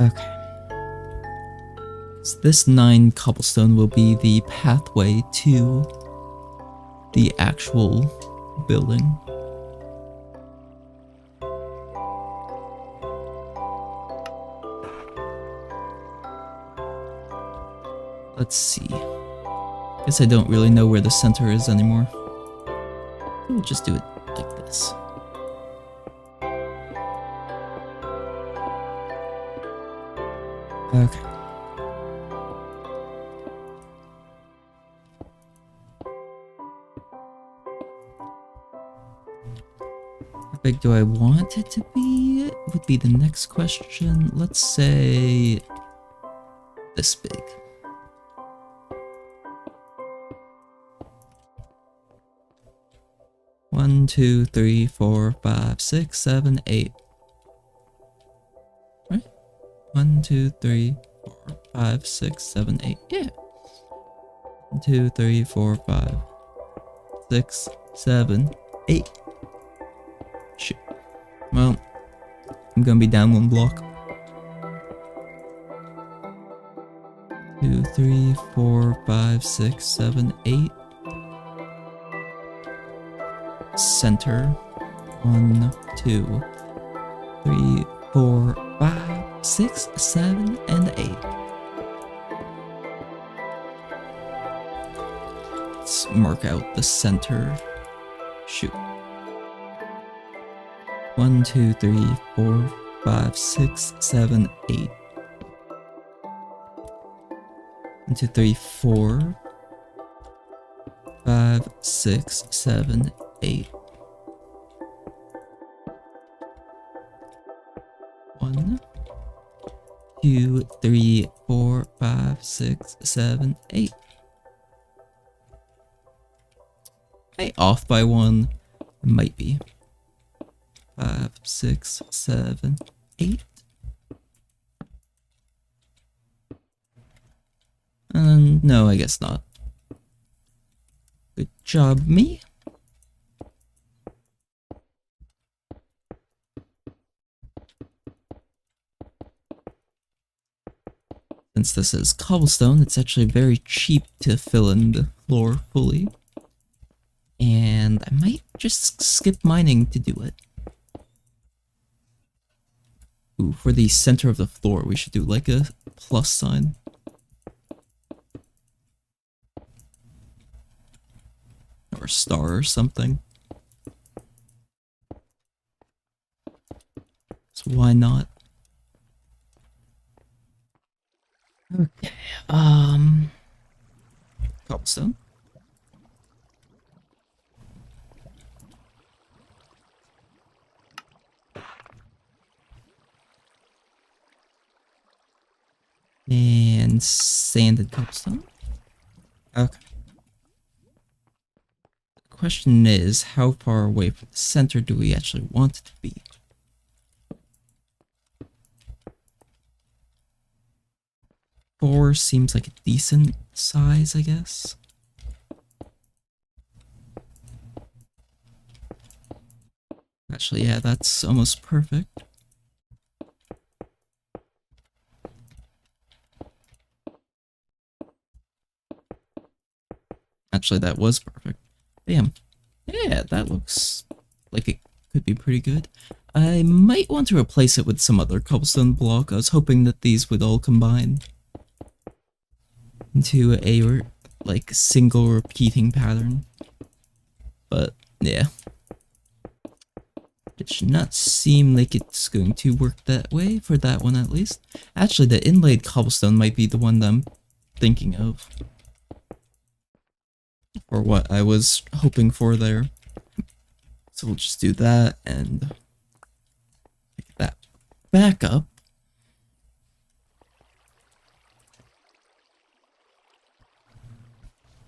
Okay. So this 9 cobblestone will be the pathway to the actual building. Let's see. Guess I don't really know where the center is anymore. We'll just do it like this. Okay. How big do I want it to be? Would be the next question. Let's say this big. One, 2, 3, 4, 5, 6, 7, 8. Right? 1, 2, 3, 4, 5, 6, 7, 8. Yeah. 1, 2, 3, 4, 5, 6, 7, 8. Shoot. Well, I'm gonna be down 1 block. 2, 3, 4, 5, 6, 7, 8. Center. 1, 2, 3, 4, 5, 6, 7, and 8. Let's mark out the center. Shoot. 1, 2, 3, 4, 5, 6, 7, 8. 1, 2, 3, 4, 5, 6, 7, 8. 1, 2, 3, 4, 5, 6, 7, 8. Am I off by 1? Might be. 5, 6, 7, 8. No, I guess not. Good job, me. Since this is cobblestone, it's actually very cheap to fill in the floor fully. And I might just skip mining to do it. Ooh, for the center of the floor, we should do like a plus sign. Or a star or something. So why not? Okay, cobblestone. And sanded cobblestone. Okay. The question is, how far away from the center do we actually want it to be? 4 seems like a decent size, I guess. Actually, yeah, that's almost perfect. Actually, that was perfect. Damn. Yeah, that looks like it could be pretty good. I might want to replace it with some other cobblestone block. I was hoping that these would all combine into a like single repeating pattern. But yeah. It should not seem like it's going to work that way, for that one at least. Actually, the inlaid cobblestone might be the one that I'm thinking of. Or what I was hoping for there. So we'll just do that and pick that back up.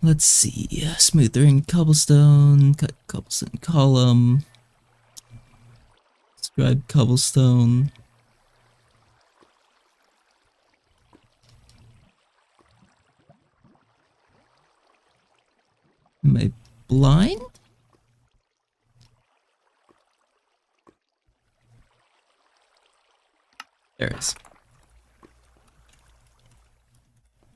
Let's see, smoothering cobblestone, cut cobblestone column, scribe cobblestone. Am I blind? There it is.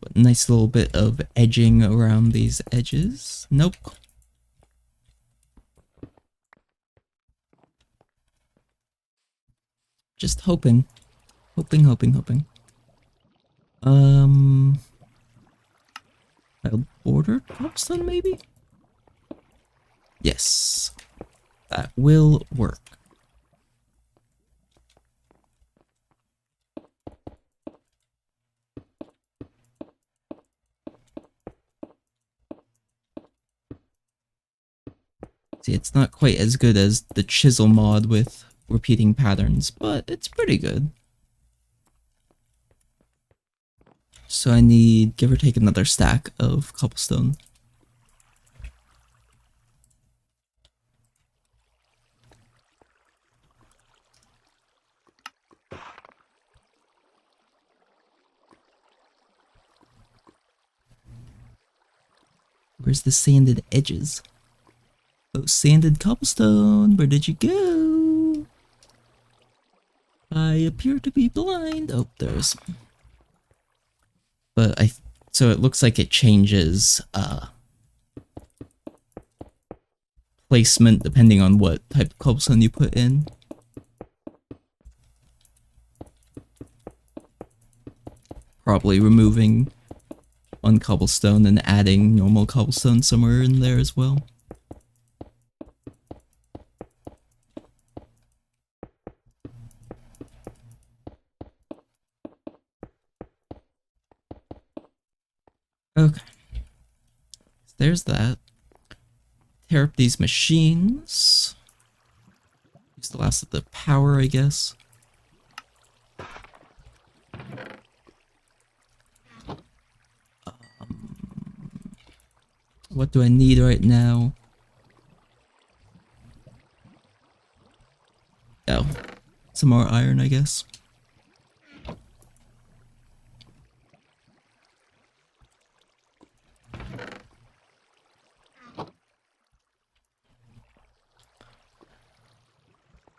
But nice little bit of edging around these edges. Nope. Just hoping. Hoping. Tile bordered cobblestone maybe? Yes. That will work. See, it's not quite as good as the chisel mod with repeating patterns, but it's pretty good. So I need, give or take, another stack of cobblestone. Where's the sanded edges? Oh, sanded cobblestone, where did you go? I appear to be blind. Oh, there's... But so it looks like it changes, placement depending on what type of cobblestone you put in. Probably removing one cobblestone and adding normal cobblestone somewhere in there as well. Okay. There's that. Tear up these machines. Use the last of the power, I guess. What do I need right now? Oh, some more iron, I guess.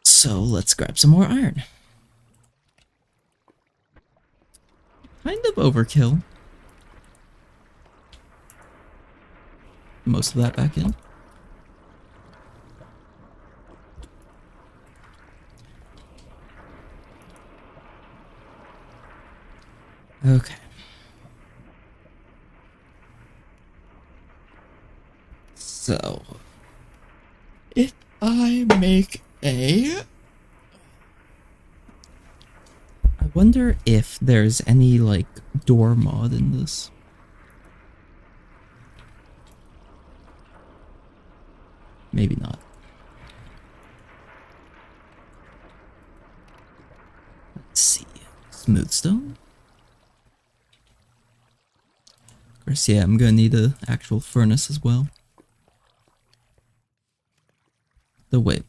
So let's grab some more iron. Kind of overkill. Most of that back in. Okay. So, if I make I wonder if there's any, like, door mod in this. Maybe not. Let's see. Smooth stone? Of course, yeah, I'm gonna need an actual furnace as well. So wait.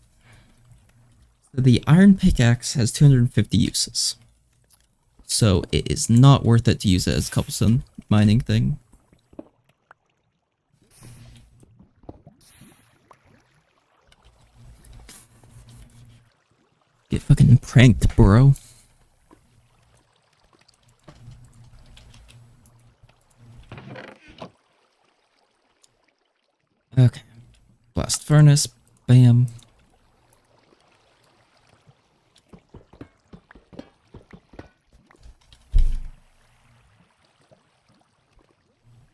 So the iron pickaxe has 250 uses. So it is not worth it to use it as cobblestone mining thing. Get fucking pranked, bro. Okay. Blast furnace. Bam.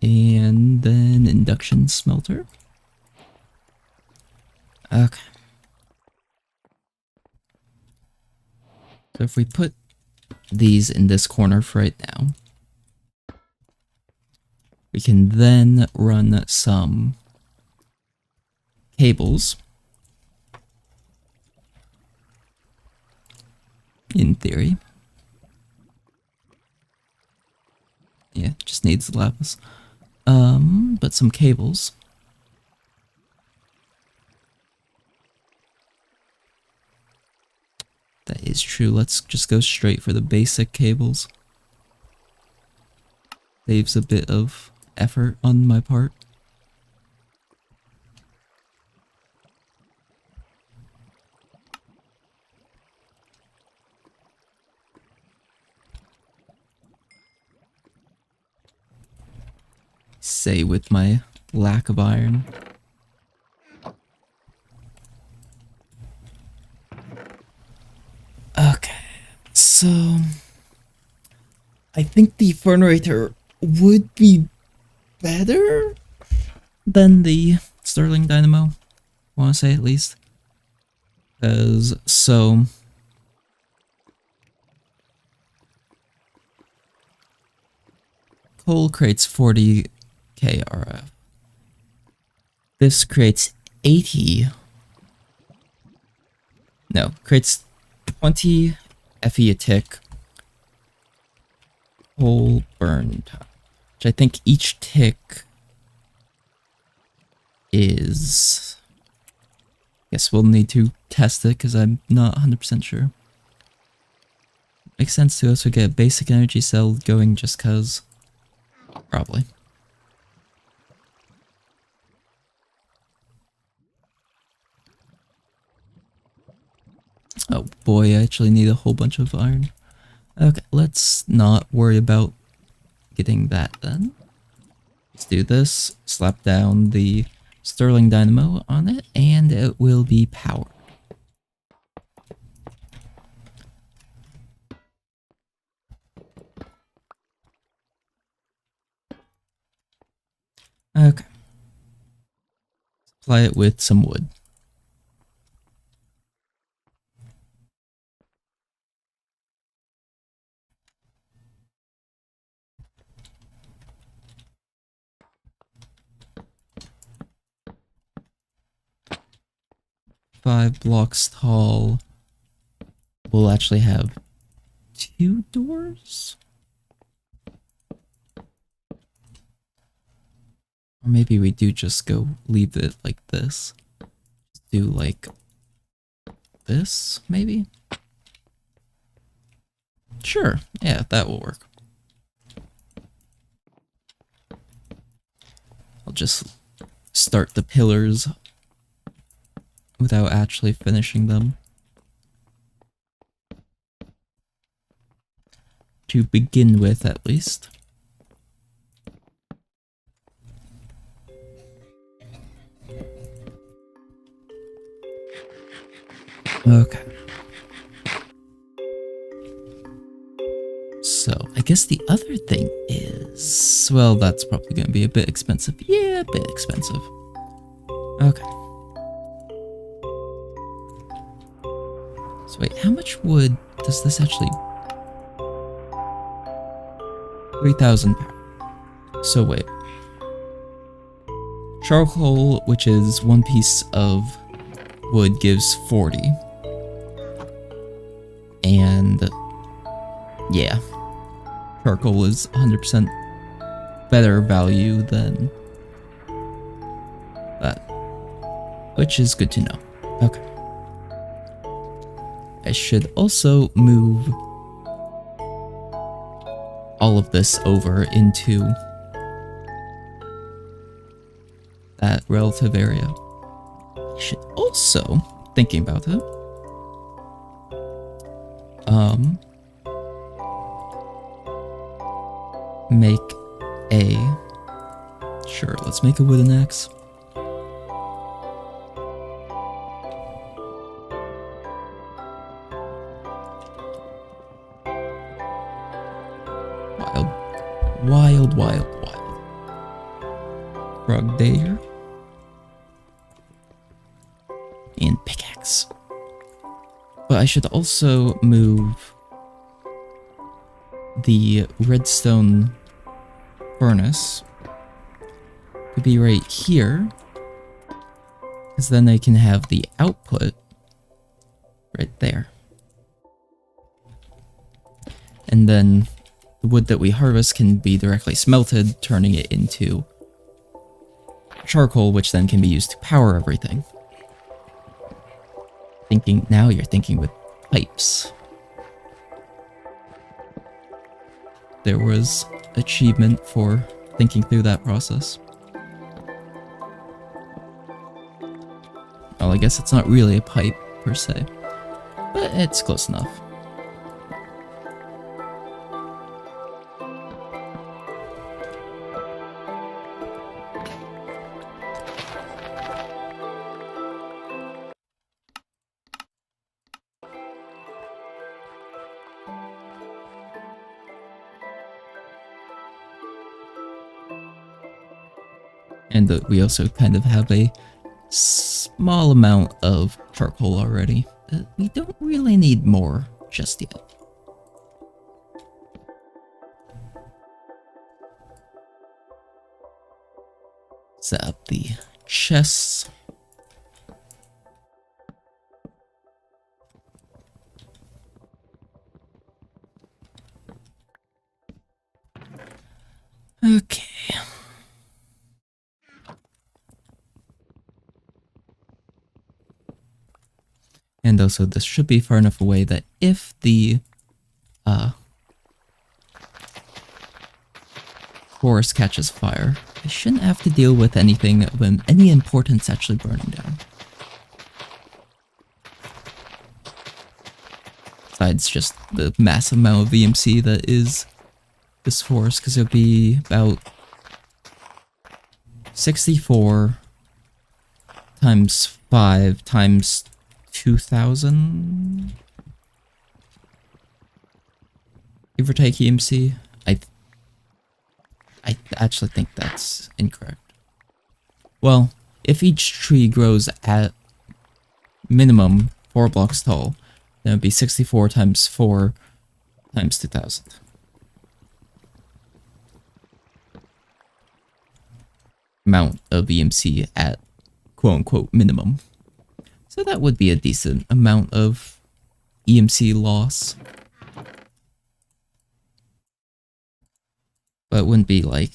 And then induction smelter. Okay. So if we put these in this corner for right now, we can then run some cables. In theory. Yeah, just needs lapis. But some cables. That is true. Let's just go straight for the basic cables. Saves a bit of effort on my part. Say with my lack of iron. Okay, so I think the Furnerator would be better than the Sterling Dynamo, I want to say at least. Because, so... coal creates 40 KRF. This creates 80... no, creates 20 FE a tick. Coal burn time. Which I think each tick is... guess we'll need to test it because I'm not 100% sure. Makes sense to also get a basic energy cell going just cause. Probably. Oh boy, I actually need a whole bunch of iron. Okay, let's not worry about getting that then. Let's do this, slap down the Sterling Dynamo on it, and it will be powered. Okay. Supply it with some wood. Five blocks tall. We'll actually have 2 doors? Or maybe we do just go leave it like this. Do like this, maybe? Sure, yeah, that will work. I'll just start the pillars without actually finishing them. To begin with, at least. Okay. So, I guess the other thing is... well, that's probably going to be a bit expensive. Yeah, a bit expensive. Okay. So wait, how much wood does this actually... 3,000 power. So wait. Charcoal, which is 1 piece of wood, gives 40. And... yeah. Charcoal is 100% better value than that. Which is good to know. Okay. I should also move all of this over into that relative area. I should also, thinking about it, make a, sure, let's make a wooden axe. Wild. Frog dagger. And pickaxe. But I should also move the redstone furnace to be right here, because then I can have the output right there. And then the wood that we harvest can be directly smelted, turning it into charcoal, which then can be used to power everything. Now you're thinking with pipes. There was achievement for thinking through that process. Well, I guess it's not really a pipe per se, but it's close enough. And we also kind of have a small amount of charcoal already. We don't really need more just yet. Set up the chests. Okay. And also, this should be far enough away that if the forest catches fire, I shouldn't have to deal with anything of any importance actually burning down. Besides just the massive amount of EMC that is this forest, because it would be about 64 times 5 times 2,000, give or take EMC. I actually think that's incorrect. Well, if each tree grows at minimum 4 blocks tall, then it would be 64 times 4 times 2,000. Amount of EMC at quote-unquote minimum. So that would be a decent amount of EMC loss. But it wouldn't be like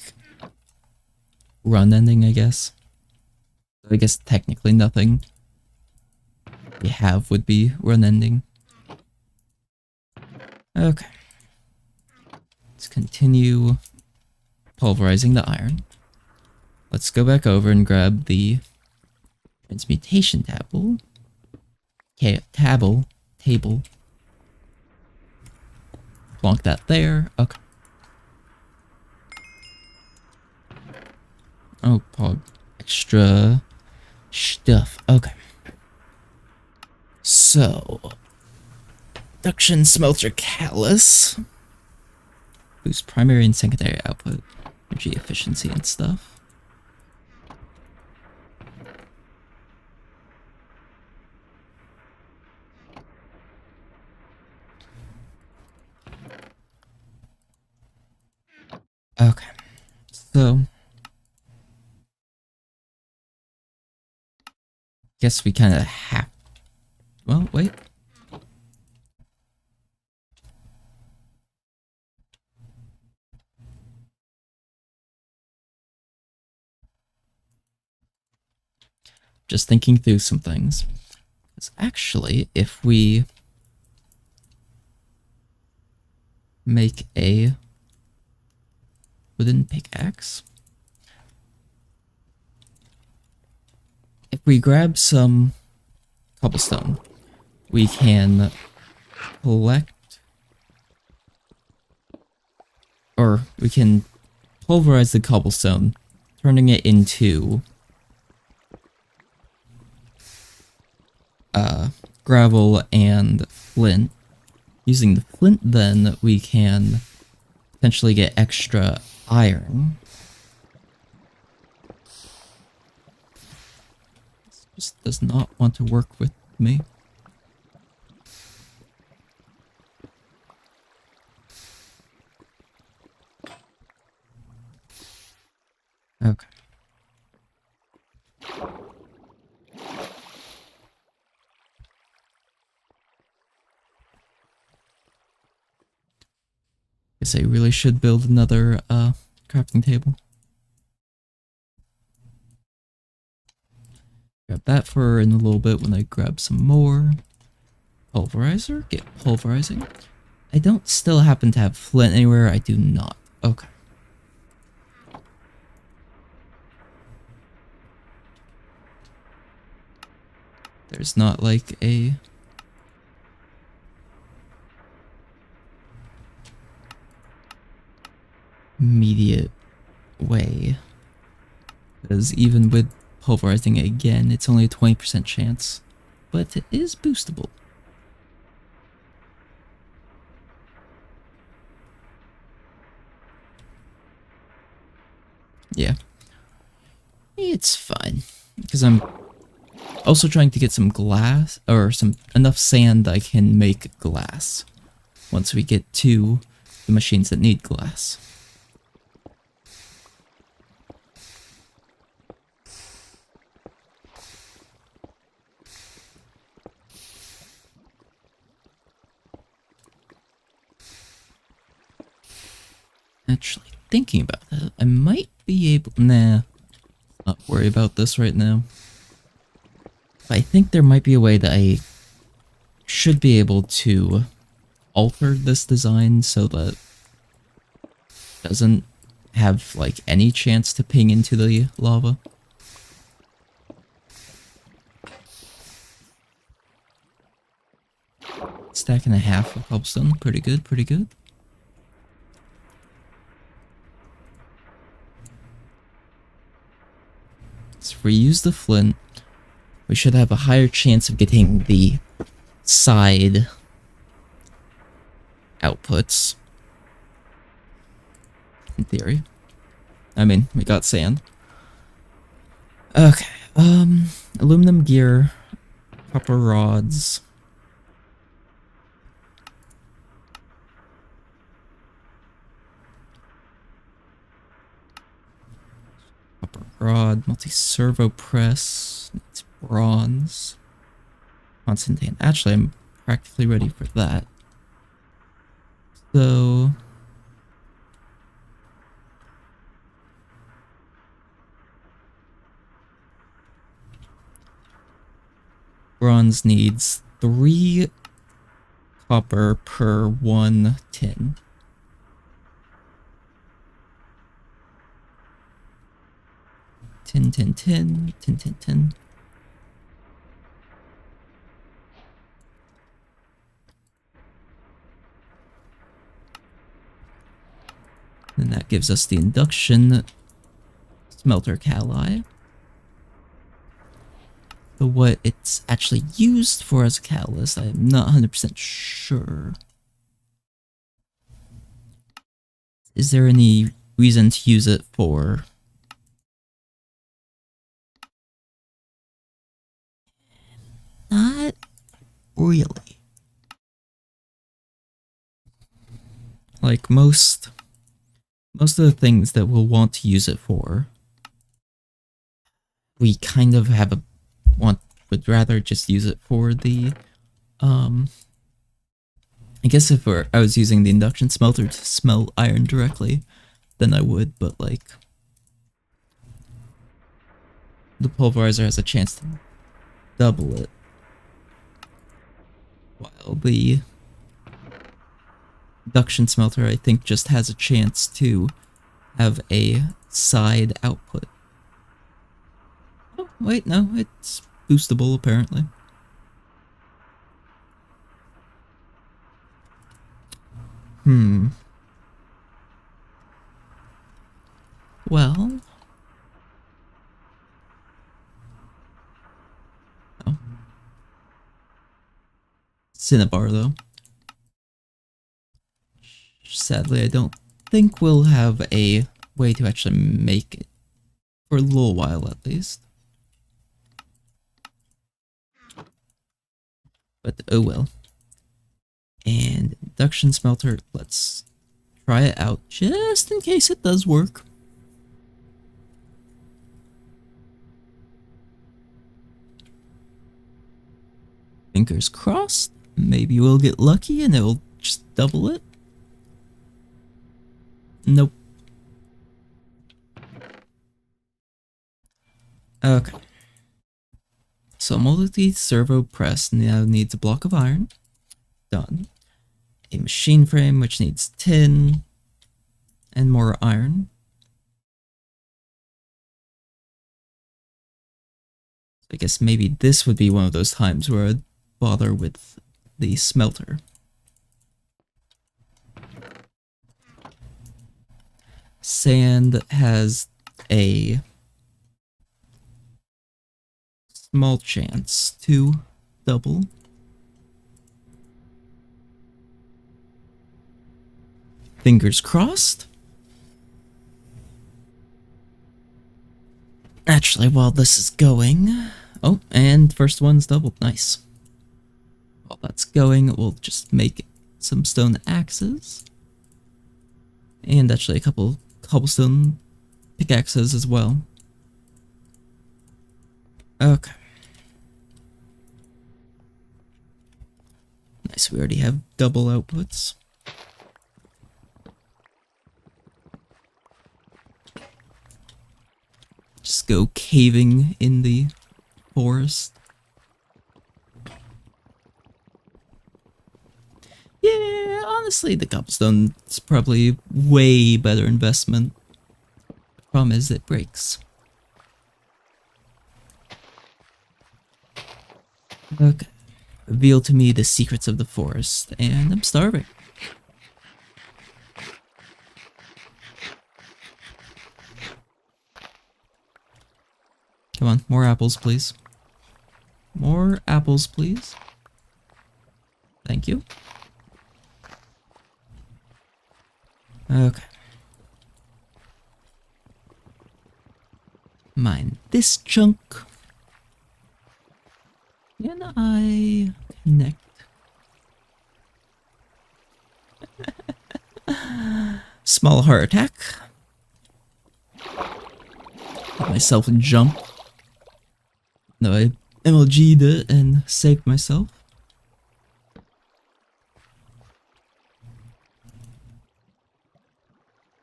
run ending, I guess. I guess technically nothing we have would be run ending. Okay. Let's continue pulverizing the iron. Let's go back over and grab the transmutation table. Table. Plonk that there. Okay. Oh, pog. Extra stuff. Okay. So, induction smelter callus. Boost primary and secondary output, energy efficiency and stuff. Okay, so guess we kind of have. Well, wait. Just thinking through some things. Because actually, if we make a wooden pickaxe. If we grab some cobblestone, we can collect, or we can pulverize the cobblestone, turning it into gravel and flint. Using the flint, then we can potentially get extra iron. This just does not want to work with me. Okay. Guess I really should build another crafting table. Grab that for in a little bit when I grab some more. Pulverizer? Get pulverizing. I don't still happen to have flint anywhere. I do not. Okay. There's not like a immediate way, because even with pulverizing again, it's only a 20% chance, but it is boostable. Yeah, it's fine, because I'm also trying to get some glass, or enough sand I can make glass once we get to the machines that need glass. Actually, thinking about that, I might be able... Nah, not worry about this right now. But I think there might be a way that I should be able to alter this design so that it doesn't have, like, any chance to ping into the lava. Stack and a half of cobblestone. Pretty good, pretty good. Let's reuse the flint. We should have a higher chance of getting the side outputs. In theory. I mean, we got sand. Okay, aluminum gear, copper rods. Copper rod, multi-servo press, it's bronze. Constantine. Actually, I'm practically ready for that. So... bronze needs 3 copper per 1 tin. Tin, tin, tin, tin, tin, tin. And that gives us the induction smelter calli. But what it's actually used for as a catalyst, I'm not 100% sure. Is there any reason to use it for? Not really. Like most of the things that we'll want to use it for, we kind of have a would rather just use it for the I guess if I was using the induction smelter to smelt iron directly, then I would, but like the pulverizer has a chance to double it, while the induction smelter I think just has a chance to have a side output. Oh, wait, no, it's boostable apparently. Well, oh, Cinnabar though. Sadly, I don't think we'll have a way to actually make it for a little while at least. But oh well. And induction smelter, let's try it out just in case it does work. Fingers crossed. Maybe we'll get lucky and it'll just double it. Nope. Okay. So multi-servo press now needs a block of iron. Done. A machine frame which needs tin and more iron. So I guess maybe this would be one of those times where I'd bother with the smelter. Sand has a small chance to double. Fingers crossed. Actually, while this is going... Oh, and first one's doubled. Nice. While that's going, we'll just make some stone axes. And actually a couple cobblestone pickaxes as well. Okay. Nice, we already have double outputs. Just go caving in the forest. Yeah, honestly, the cobblestone is probably way better investment. The problem is it breaks. Okay. Reveal to me the secrets of the forest, and I'm starving. Come on, more apples, please. More apples, please. Thank you. Okay. Mine this chunk. Can I connect? Small heart attack. Let myself jump. No, I MLG'd it and saved myself.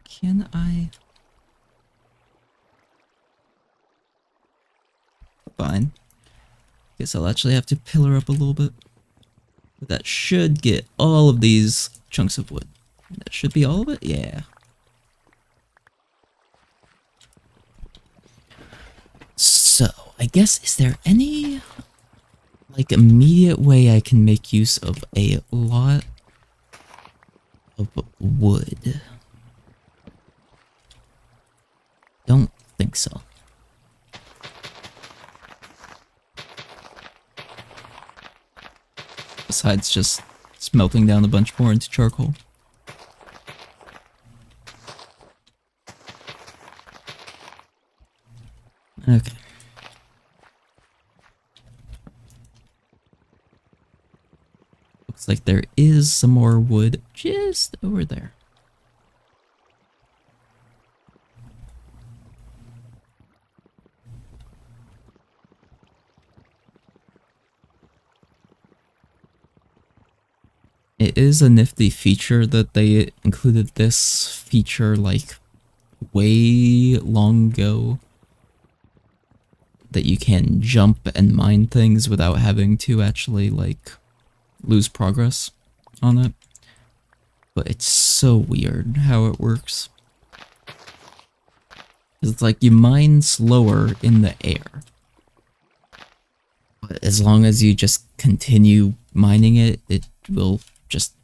Can I? Fine. Guess I'll actually have to pillar up a little bit. But that should get all of these chunks of wood. That should be all of it? Yeah. So, I guess, is there any, like, immediate way I can make use of a lot of wood? Don't think so. Besides just smelting down a bunch more into charcoal. Okay. Looks like there is some more wood just over there. It is a nifty feature that they included this feature like way long ago. That you can jump and mine things without having to actually like lose progress on it. But it's so weird how it works. It's like you mine slower in the air. But as long as you just continue mining it, it will just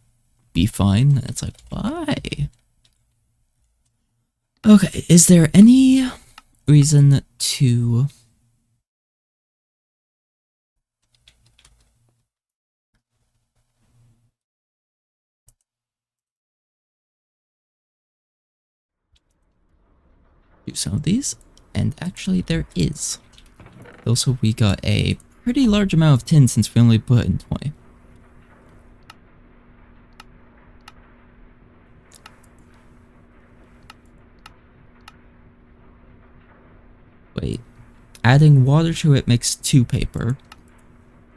be fine. It's like, why? Okay, is there any reason to do some of these? And actually there is. Also, we got a pretty large amount of tin since we only put in 20. Wait, adding water to it makes 2 paper.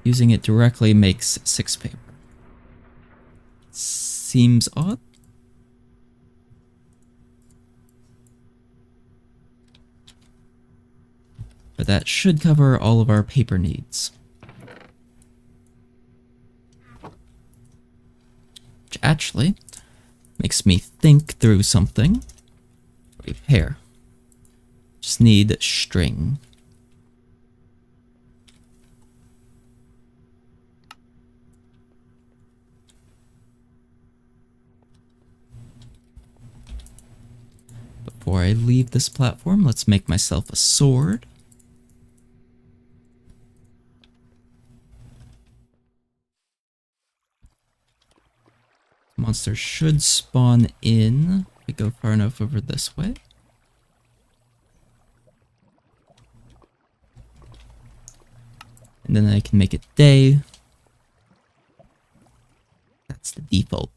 Using it directly makes 6 paper. Seems odd. But that should cover all of our paper needs. Which actually makes me think through something. Repair. Just need string. Before I leave this platform, let's make myself a sword. Monsters should spawn in. If we go far enough over this way. And then I can make it day. That's the default.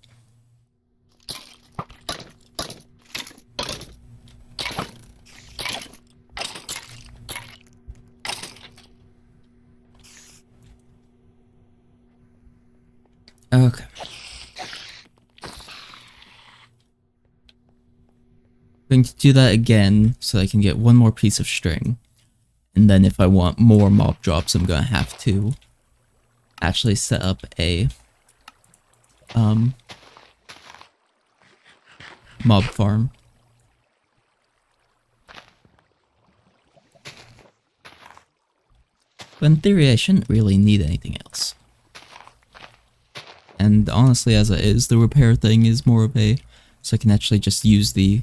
Okay. Going to do that again so I can get one more piece of string. And then if I want more mob drops, I'm gonna have to actually set up a mob farm. But in theory, I shouldn't really need anything else. And honestly, as it is, the repair thing is more of a... So I can actually just use the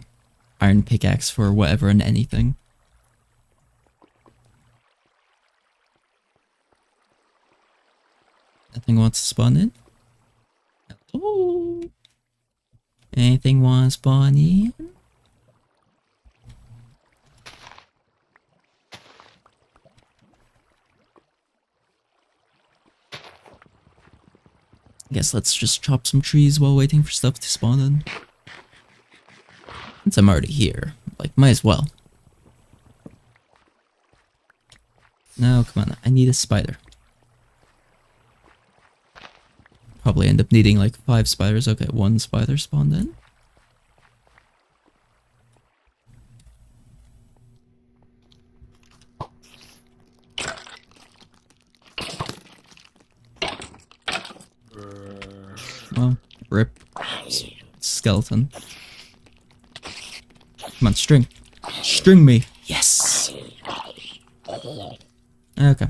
iron pickaxe for whatever and anything. Nothing wants to spawn in? Oh. Anything want to spawn in? I guess let's just chop some trees while waiting for stuff to spawn in. Since I'm already here, like, might as well. No, come on, I need a spider. Probably end up needing like 5 spiders. Okay, 1 spider spawned in. Well, rip. Skeleton. Come on, string. String me. Yes. Okay.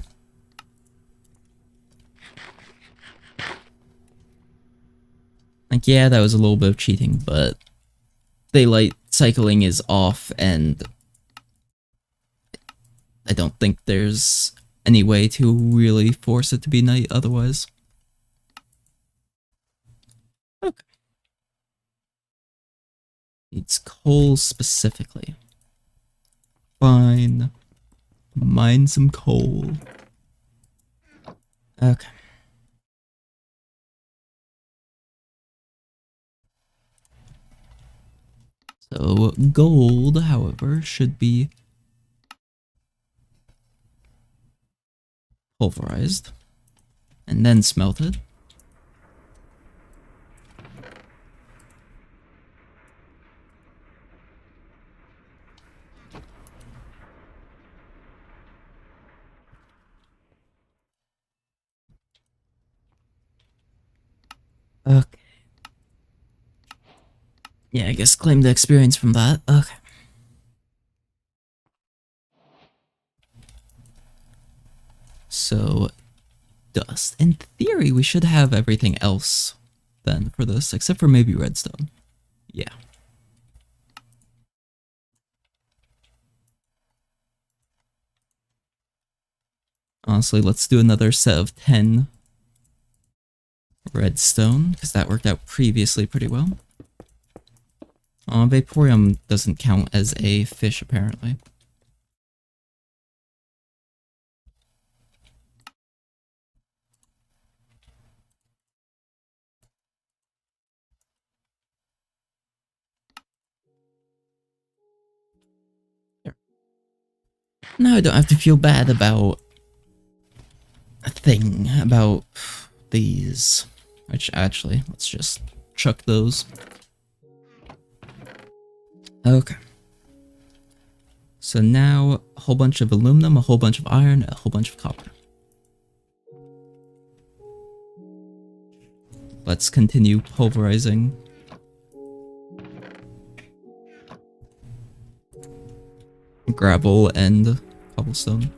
Like, yeah, that was a little bit of cheating, but daylight cycling is off, and I don't think there's any way to really force it to be night otherwise. Okay. Needs coal specifically. Fine. Mine some coal. Okay. So gold, however, should be pulverized and then smelted. Okay. Yeah, I guess claim the experience from that. Okay. So, dust. In theory, we should have everything else then for this, except for maybe redstone. Yeah. Honestly, let's do another set of 10 redstone, because that worked out previously pretty well. Vaporium doesn't count as a fish, apparently. There. Now I don't have to feel bad about a thing, about these. Which, actually, let's just chuck those. Okay. So now, a whole bunch of aluminum, a whole bunch of iron, a whole bunch of copper. Let's continue pulverizing. Gravel and cobblestone.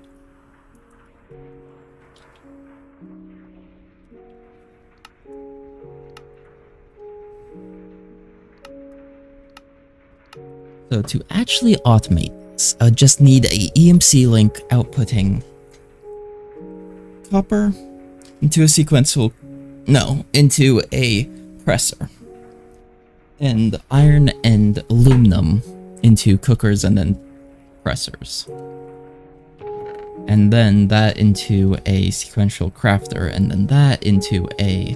So to actually automate this, I just need a EMC link outputting copper into a sequential, into a presser, and iron and aluminum into cookers and then pressers, and then that into a sequential crafter, and then that into a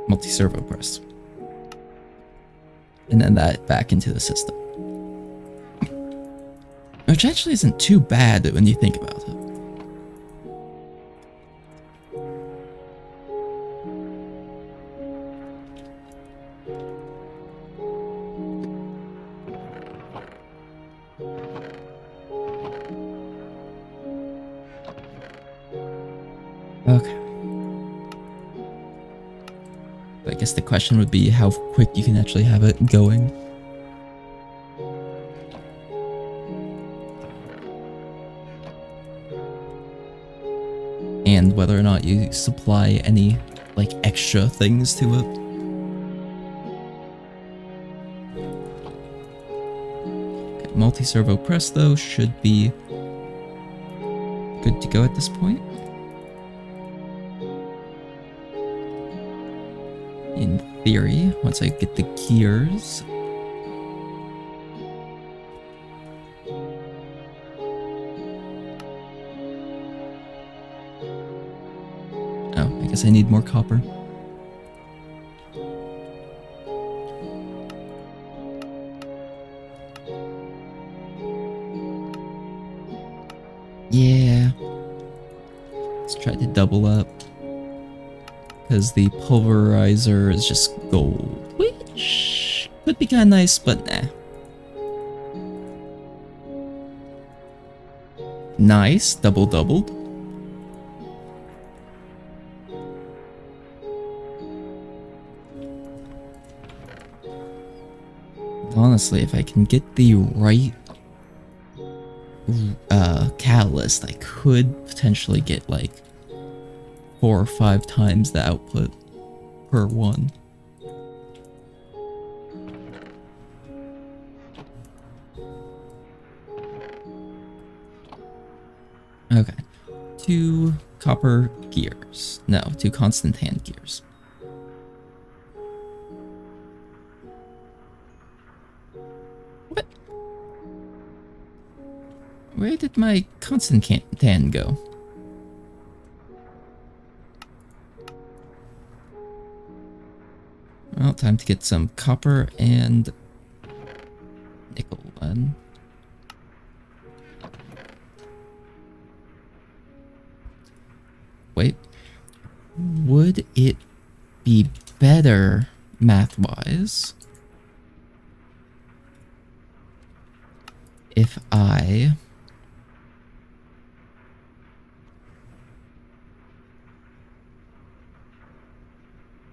multi-servo press, and then that back into the system. Which actually isn't too bad when you think about it. Okay. I guess the question would be how quick you can actually have it going. And whether or not you supply any, like, extra things to it. Okay, multi-servo press, though, should be good to go at this point. In theory, once I get the gears. Oh, I guess I need more copper. Yeah. Let's try to double up. Because the pulverizer is just gold, which could be kind of nice, but nah. Nice, doubled. Honestly, if I can get the right catalyst, I could potentially get like 4 or 5 times the output per one. Okay. 2 copper gears. No, 2 constant hand gears. What? Where did my constant tan go? Well, time to get some copper and nickel then. Wait. Would it be better math-wise if I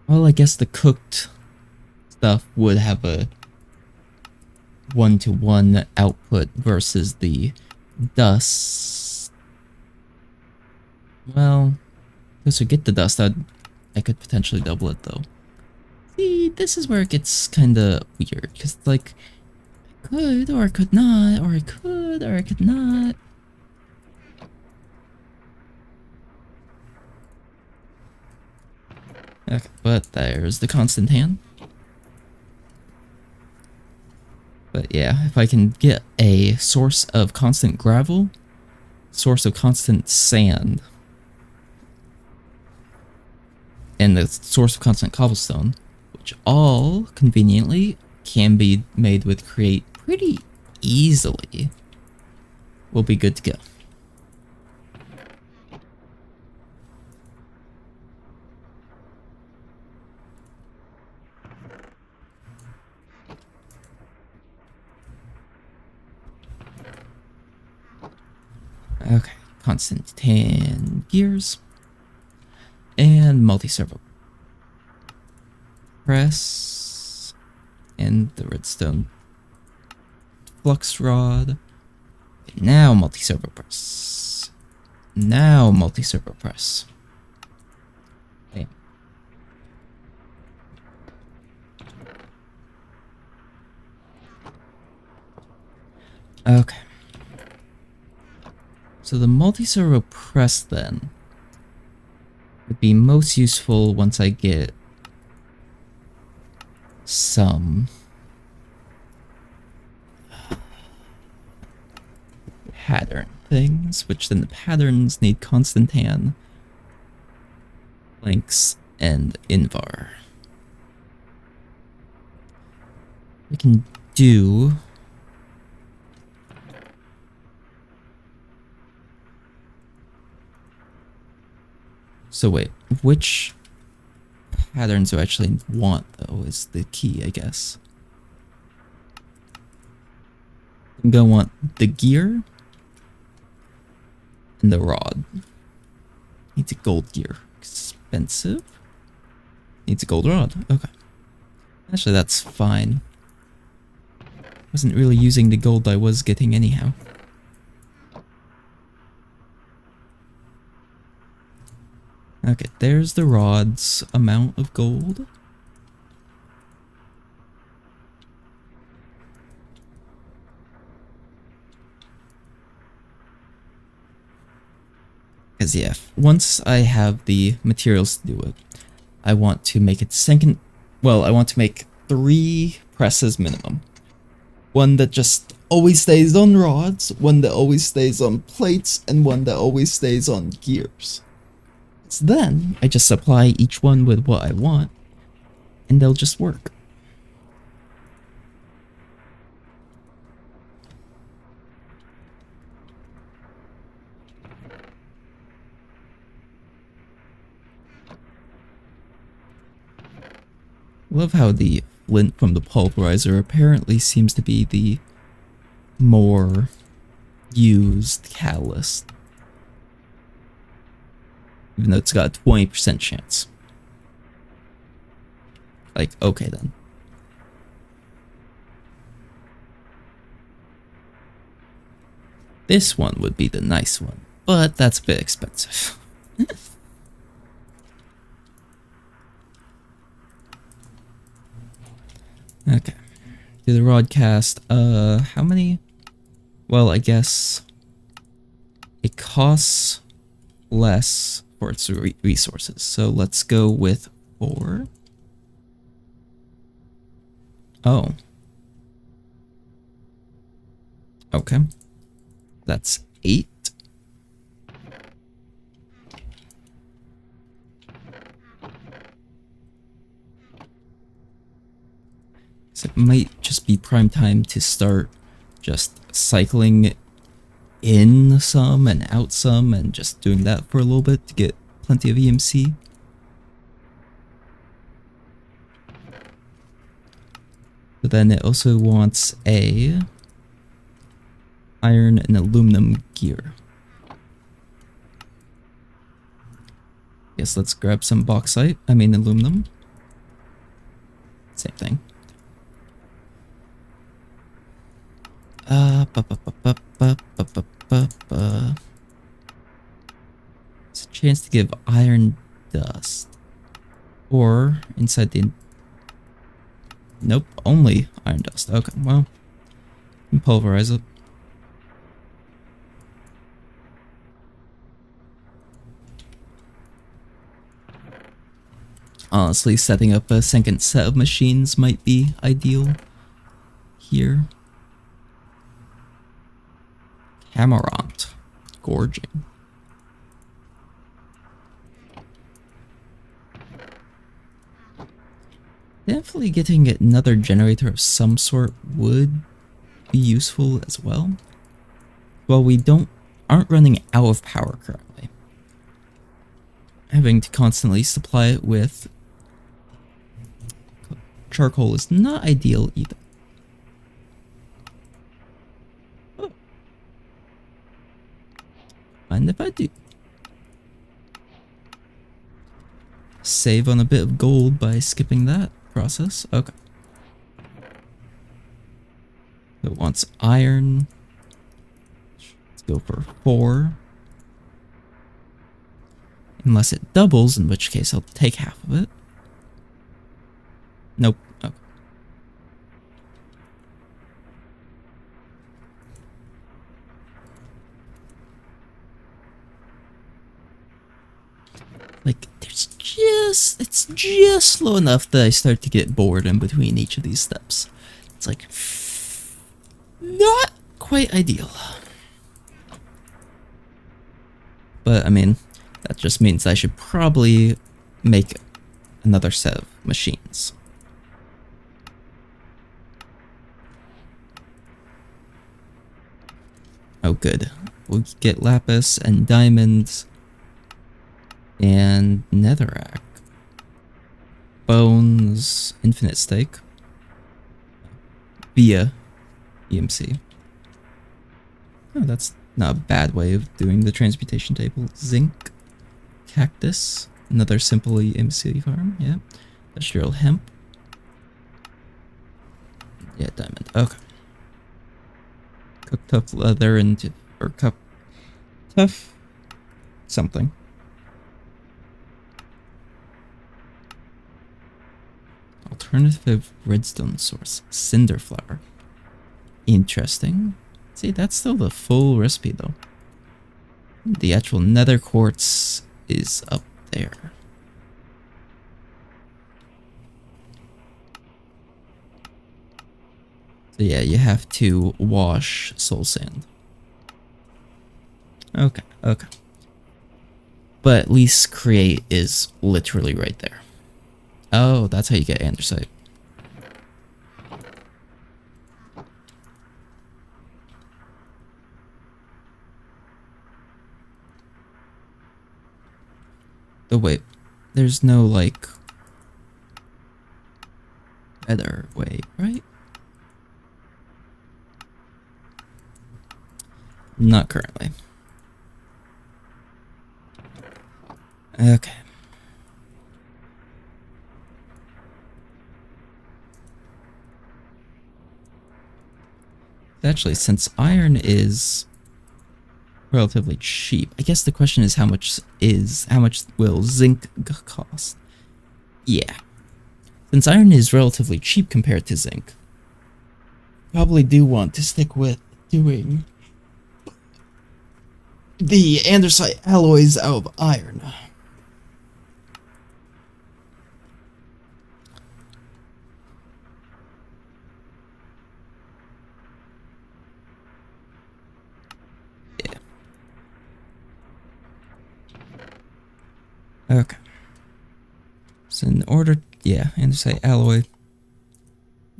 well, I guess the cooked stuff would have a 1-to-1 output versus the Dust. Well, to get the dust, I could potentially double it though. See, this is where it gets kind of weird, because like, I could, or I could not, or I could, or I could not. Okay, but there's the constant hand. But yeah, if I can get a source of constant gravel, source of constant sand, and the source of constant cobblestone, which all conveniently can be made with create pretty easily, we'll be good to go. Okay, constant tan gears and multi-servo press and the redstone flux rod. Now multi-servo press. Now multi-servo press. Bam. Okay. So the multi-servo press then would be most useful once I get some pattern things, which then the patterns need constant tan, links, and invar. We can do so wait, which patterns do I actually want though is the key, I guess. I'm gonna want the gear and the rod. Needs a gold gear. Expensive. Needs a gold rod. Okay. Actually, that's fine. Wasn't really using the gold I was getting anyhow. Okay, there's the rod's amount of gold. Because yeah, once I have the materials to do it, I want to make it second. Well, I want to make 3 presses minimum. One that just always stays on rods, one that always stays on plates, and one that always stays on gears. So then I just supply each one with what I want, and they'll just work. Love how the flint from the pulverizer apparently seems to be the more used catalyst. Even though it's got a 20% chance. Like, okay then. This one would be the nice one, but that's a bit expensive. Okay. Do the rodcast. How many? Well, I guess it costs less for its resources. So let's go with 4. Oh. Okay. That's 8. So it might just be prime time to start just cycling in some and out some and just doing that for a little bit to get plenty of EMC. But then it also wants a iron and aluminum gear. Yes, let's grab some bauxite. I mean aluminum. Same thing. chance to give iron dust. Or inside the... Nope, only iron dust. Okay, well, you can pulverize it. Honestly, setting up a second set of machines might be ideal here. Camarant. Gorging. Definitely getting another generator of some sort would be useful as well. Well, we aren't running out of power currently. Having to constantly supply it with charcoal is not ideal either. Oh. Mind if I do? Save on a bit of gold by skipping that process. Okay. It wants iron. Let's go for 4. Unless it doubles, in which case I'll take half of it. Nope. Okay. Like, it's just slow enough that I start to get bored in between each of these steps. It's like, not quite ideal. But, I mean, that just means I should probably make another set of machines. Oh, good. We'll get lapis and diamonds and netherrack. Bones, infinite steak. Via EMC. Oh, that's not a bad way of doing the transmutation table. Zinc, cactus, another simple EMC farm, yeah. Industrial hemp. Yeah, diamond, okay. Cook tough leather into, or cup tough something. Alternative redstone source, cinder flour. Interesting. See, that's still the full recipe though. The actual nether quartz is up there. So yeah, you have to wash soul sand. Okay, okay. But at least create is literally right there. Oh, that's how you get andesite. Oh wait, there's no like better way, right? Not currently. Okay. Actually, since iron is relatively cheap, I guess the question is how much will zinc cost? Yeah. Since iron is relatively cheap compared to zinc, probably do want to stick with doing the andesite alloys out of iron. Yeah. Okay. So in order, yeah, andesite alloy.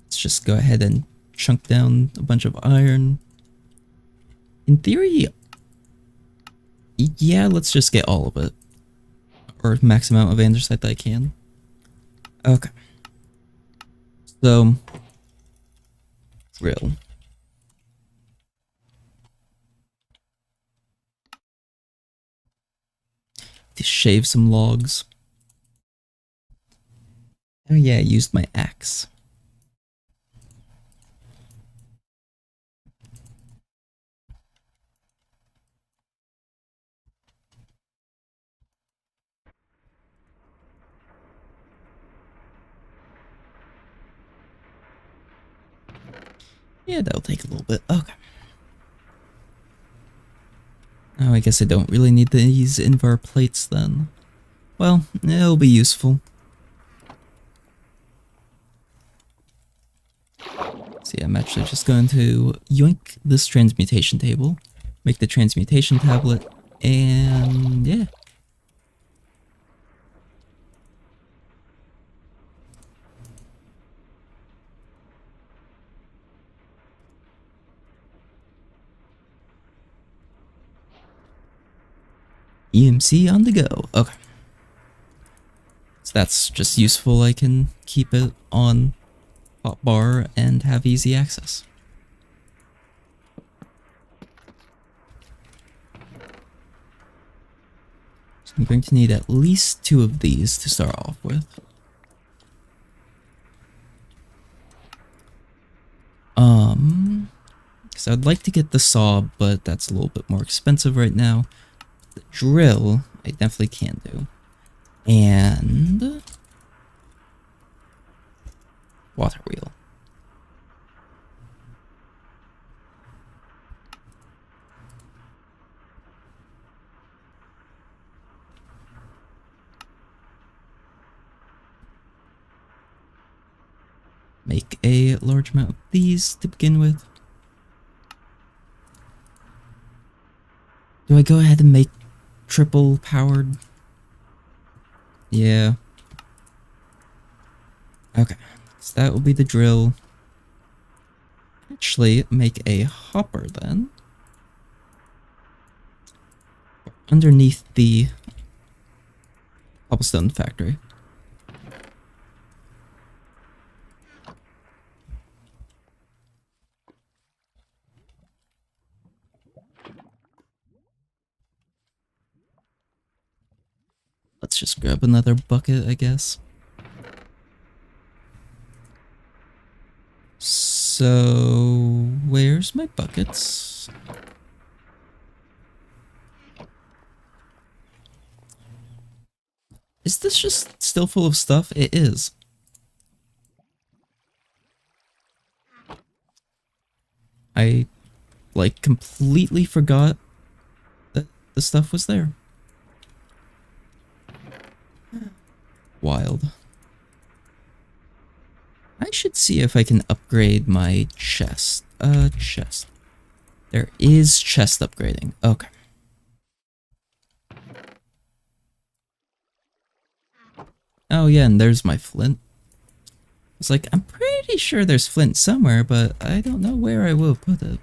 Let's just go ahead and chunk down a bunch of iron. In theory, yeah, let's just get all of it. Or max amount of andesite that I can. Okay. So, drill. To shave some logs. Oh yeah, I used my axe. Yeah, that'll take a little bit. Okay. Oh, I guess I don't really need these Invar plates then. Well, it'll be useful. So yeah, I'm actually just going to yoink this transmutation table, make the transmutation tablet, and yeah. EMC on the go. Okay. So that's just useful. I can keep it on hotbar and have easy access. So I'm going to need at least 2 of these to start off with. Because I'd like to get the saw, but that's a little bit more expensive right now. The drill, I definitely can do. And water wheel. Make a large amount of these to begin with. Do I go ahead and make triple powered? Yeah. Okay, so that will be the drill. Actually, make a hopper then. Underneath the cobblestone factory. Let's just grab another bucket, I guess. So, where's my buckets? Is this just still full of stuff? It is. I, like, completely forgot that the stuff was there. Wild. I should see if I can upgrade my chest. Chest. There is chest upgrading. Okay. Oh yeah, and there's my flint. It's like, I'm pretty sure there's flint somewhere, but I don't know where I will put it.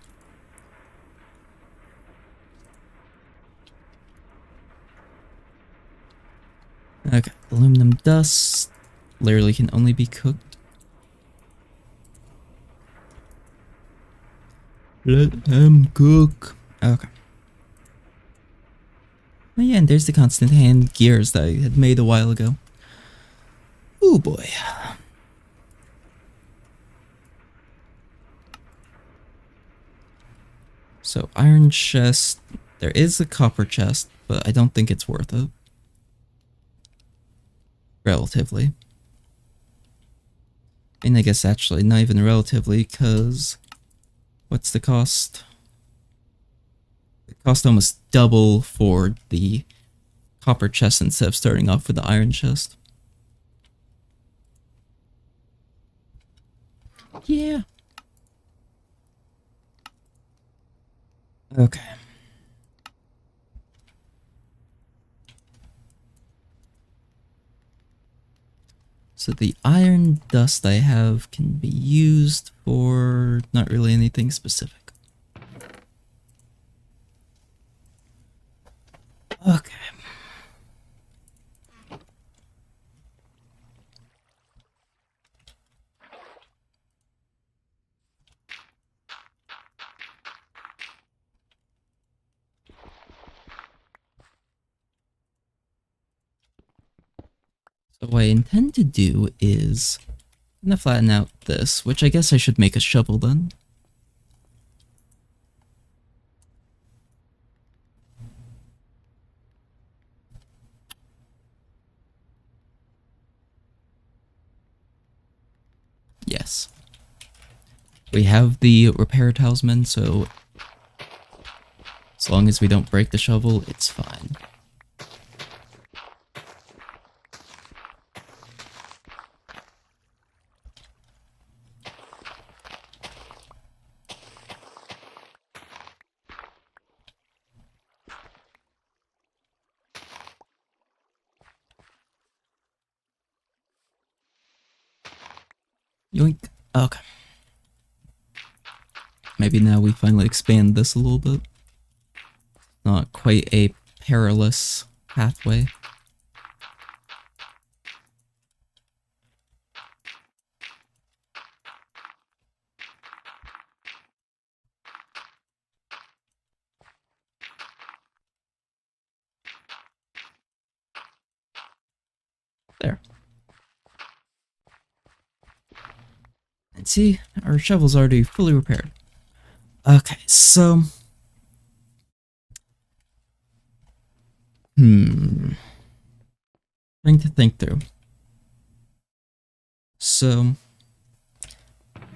Okay, aluminum dust literally can only be cooked. Let them cook. Okay. Oh yeah, and there's the constant hand gears that I had made a while ago. Oh boy. So iron chest. There is a copper chest, but I don't think it's worth it. Relatively. And I guess actually not even relatively, because what's the cost? It cost almost double for the copper chest instead of starting off with the iron chest. Yeah. Okay. So the iron dust I have can be used for not really anything specific. Okay. So what I intend to do is I'm gonna flatten out this, which I guess I should make a shovel then. Yes. We have the repair talisman, so as long as we don't break the shovel, it's fine. Yoink. Okay. Maybe now we finally expand this a little bit. Not quite a perilous pathway. There. And see, our shovel's already fully repaired. Okay, so... Trying to think through. So,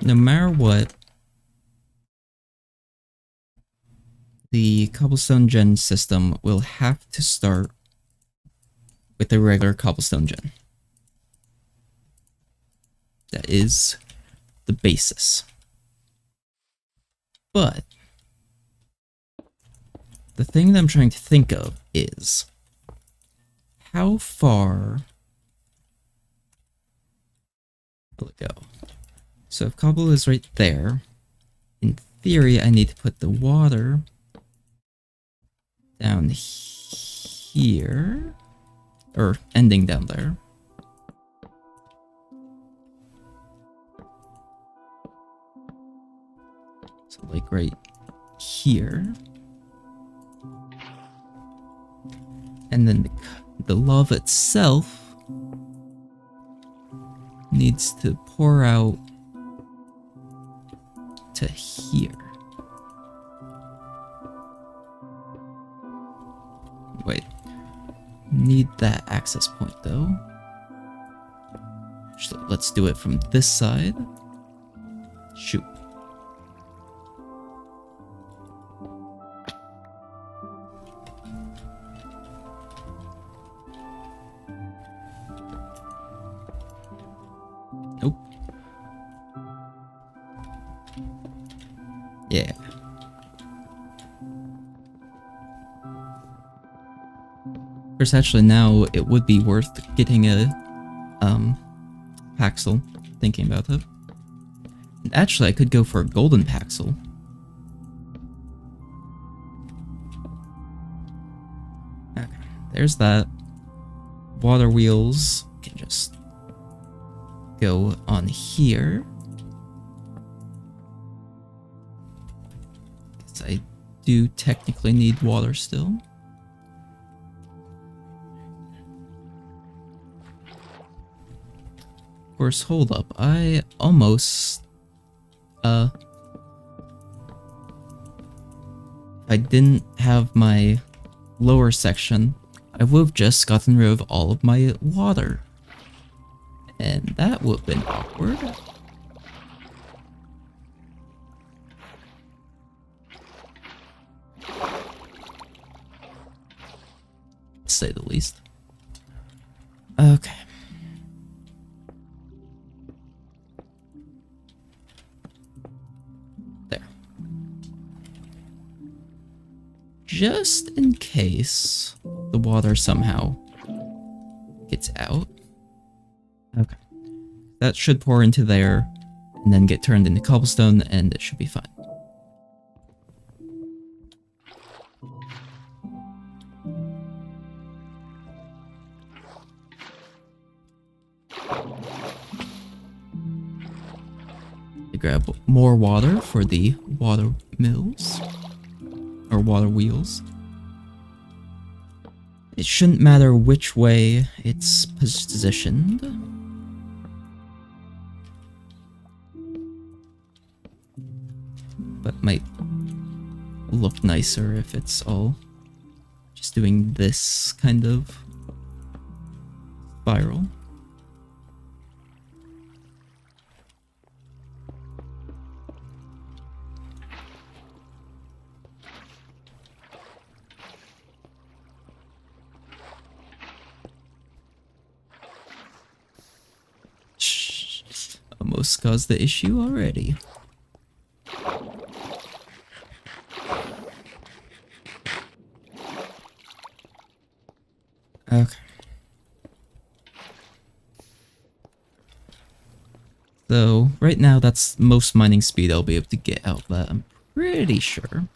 no matter what, the cobblestone gen system will have to start with a regular cobblestone gen. That is the basis. But the thing that I'm trying to think of is how far will it go? So if cobble is right there, in theory I need to put the water down here, or ending down there. So like right here. And then the lava itself needs to pour out to here. Wait, need that access point though. So let's do it from this side. Shoot. Nope. Yeah. Of course, actually now it would be worth getting a Paxel, thinking about it. And actually I could go for a golden Paxel. Okay, there's that. Water wheels can just go on here. Because I do technically need water still. Of course, hold up. I almost... if I didn't have my lower section, I would have just gotten rid of all of my water. And that would have been awkward. To say the least. Okay. There. Just in case the water somehow gets out. Okay. That should pour into there, and then get turned into cobblestone, and it should be fine. To grab more water for the water mills, or water wheels. It shouldn't matter which way it's positioned. But might look nicer if it's all just doing this kind of spiral. caused the issue already. Okay. So, right now, that's most mining speed I'll be able to get out of that, I'm pretty sure.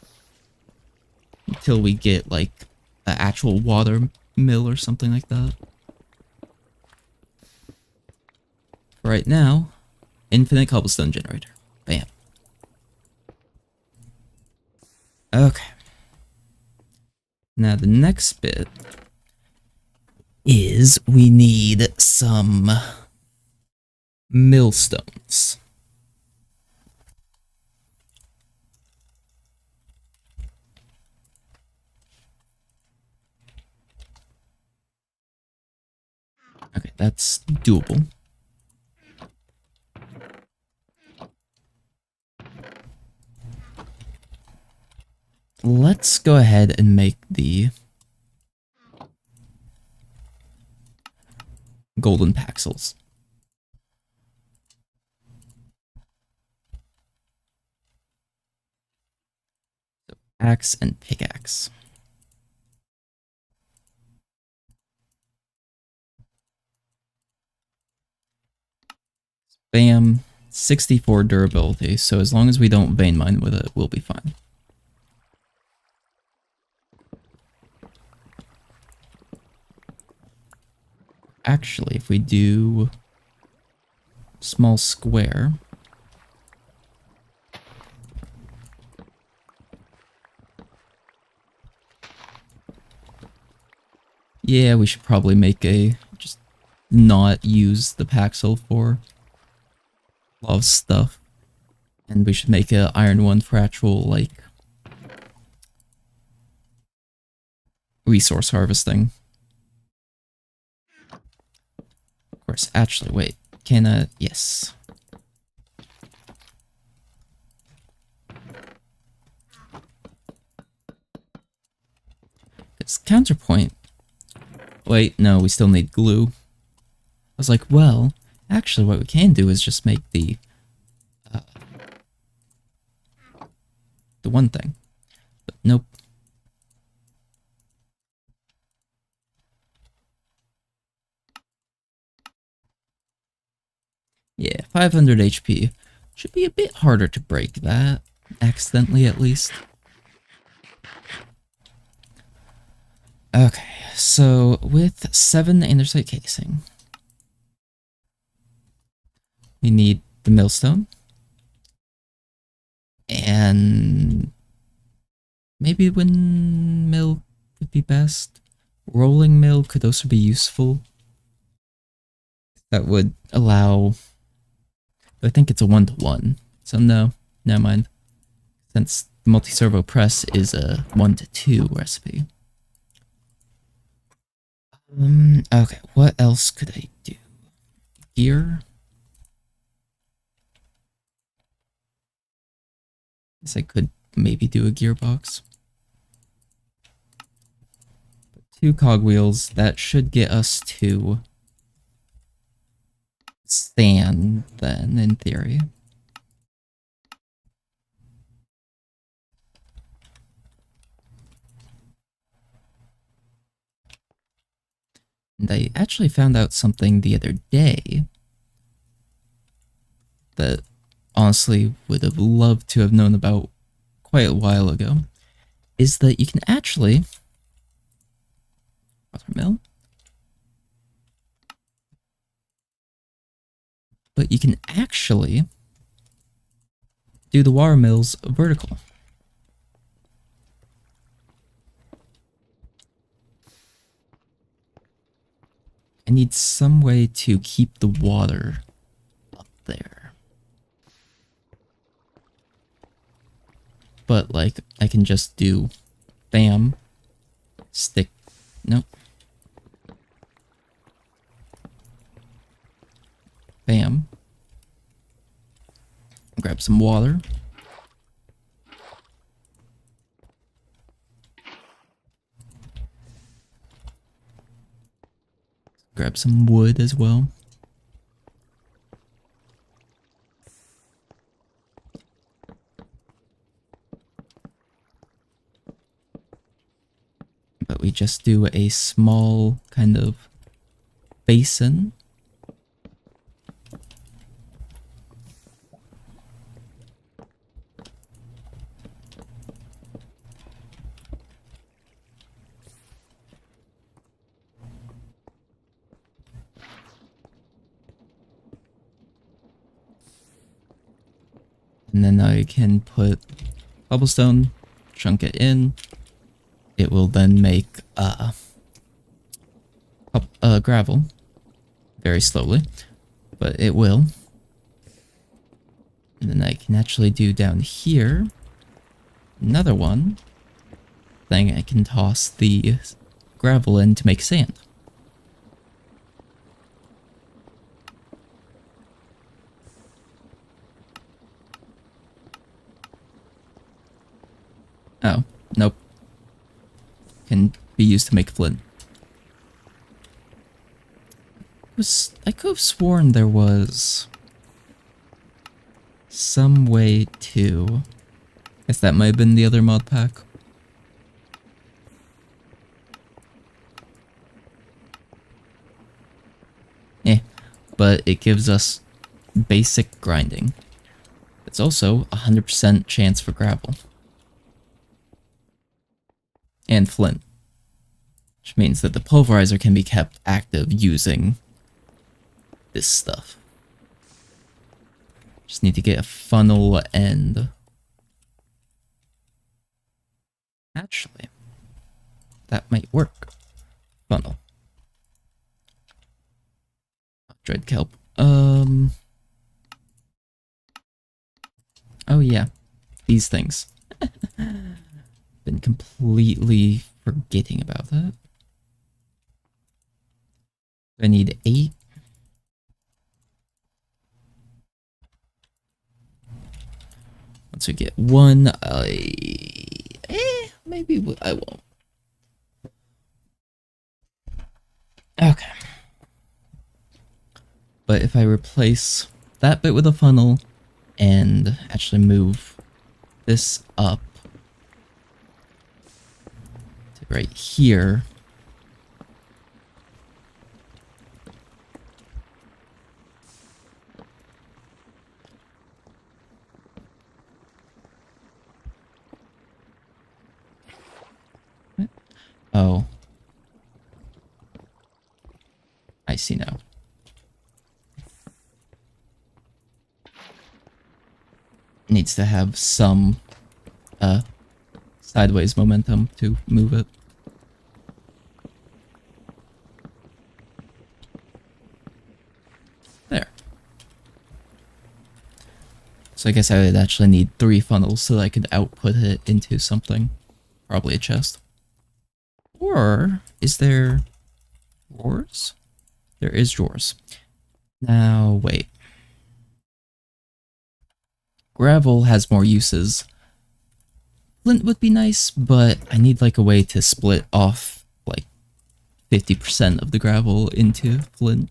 Until we get, like, an actual water mill or something like that. Right now, infinite cobblestone generator. Bam. Okay. Now, the next bit is we need some millstones. Okay, that's doable. Let's go ahead and make the golden paxels. So, axe and pickaxe. Bam. 64 durability, so as long as we don't vein mine with it, we'll be fine. Actually, if we do small square, yeah, we should probably make a, just not use the Paxel for a lot of stuff. And we should make a iron one for actual, like, resource harvesting. Of course, actually, wait, can I, yes. It's counterpoint. Wait, no, we still need glue. I was like, well, actually what we can do is just make the one thing. But nope. Yeah, 500 HP. Should be a bit harder to break that, accidentally at least. Okay, so with 7 andesite casing, we need the millstone, and maybe windmill would be best. Rolling mill could also be useful. That would allow, I think it's a 1-to-1, so no, never mind. Since the multi-servo press is a 1-to-2 recipe. Okay, what else could I do? Gear? Guess I could maybe do a gearbox. 2 cogwheels, that should get us to stand then, in theory. And I actually found out something the other day that honestly would have loved to have known about quite a while ago, is that you can actually watermill, but you can actually do the water mills vertical. I need some way to keep the water up there. But, like, I can just do bam, stick, nope. Bam. Grab some water. Grab some wood as well. But we just do a small kind of basin. And then I can put cobblestone, chunk it in. It will then make gravel very slowly, but it will. And then I can actually do down here another one thing. I can toss the gravel in to make sand. Oh, nope. Can be used to make flint. I could have sworn there was some way to... Guess that might have been the other mod pack. But it gives us basic grinding. It's also 100% chance for gravel. And flint. Which means that the pulverizer can be kept active using this stuff. Just need to get a funnel and... Actually, that might work. Funnel. Dread kelp. Oh yeah, these things. Been completely forgetting about that. I need 8. Once we get 1, maybe I won't. Okay. But if I replace that bit with a funnel and actually move this up to right here, oh, I see now. Needs to have some sideways momentum to move it. There. So I guess I would actually need 3 funnels so that I could output it into something. Probably a chest. Or is there drawers? There is drawers. Now, wait. Gravel has more uses. Flint would be nice, but I need like a way to split off like 50% of the gravel into flint.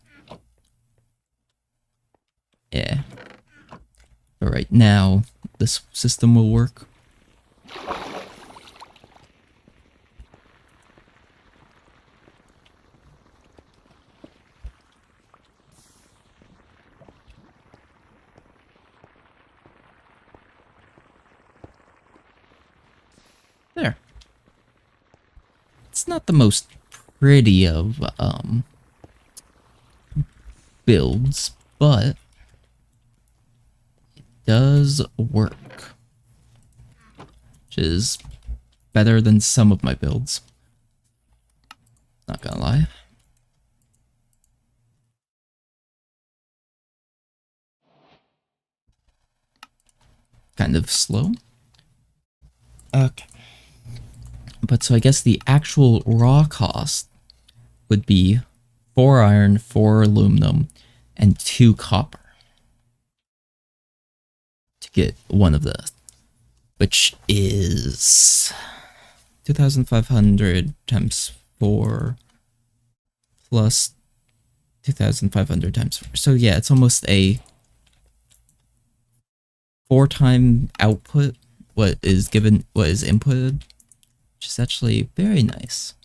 Yeah. But right now, this system will work. There. It's not the most pretty of builds, but it does work. Which is better than some of my builds. Not gonna lie. Kind of slow. Okay. But so I guess the actual raw cost would be 4 iron, 4 aluminum, and 2 copper to get one of the, which is 2,500 times 4 plus 2,500 times 4. So yeah, it's almost a 4-time output what is inputted, which is actually very nice.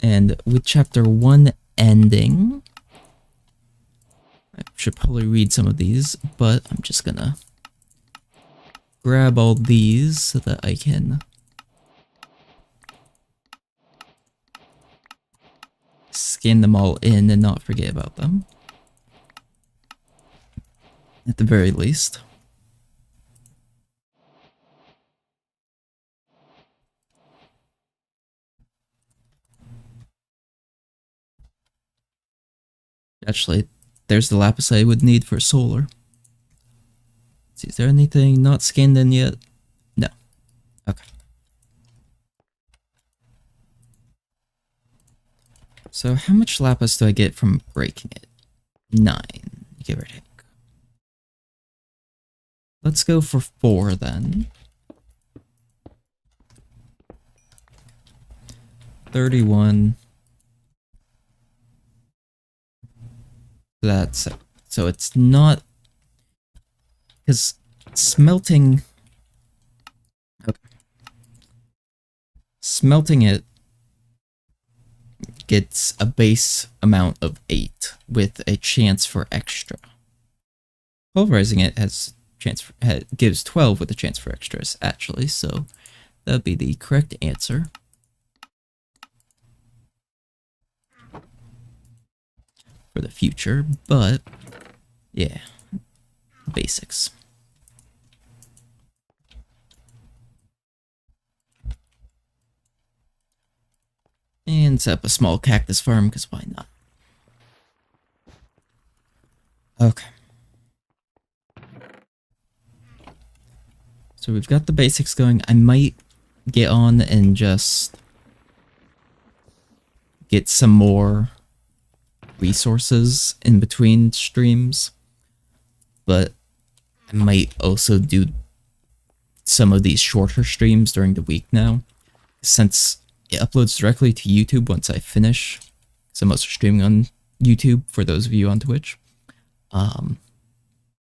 And with chapter 1 ending, I should probably read some of these, but I'm just gonna grab all these so that I can scan them all in and not forget about them. At the very least. Actually, there's the lapis I would need for solar. Let's see, is there anything not scanned in yet? No. Okay. So how much lapis do I get from breaking it? 9, give or take. Let's go for 4 then. 31. That's it. So it's not, because smelting, okay. Smelting it gets a base amount of 8 with a chance for extra. Pulverizing it has chance for, gives 12 with a chance for extras, actually, so that'd be the correct answer. For the future, but yeah, basics. And set up a small cactus farm, because why not? Okay. So we've got the basics going. I might get on and just get some more resources in between streams, but I might also do some of these shorter streams during the week now, since it uploads directly to YouTube once I finish. So I'm also streaming on YouTube for those of you on Twitch.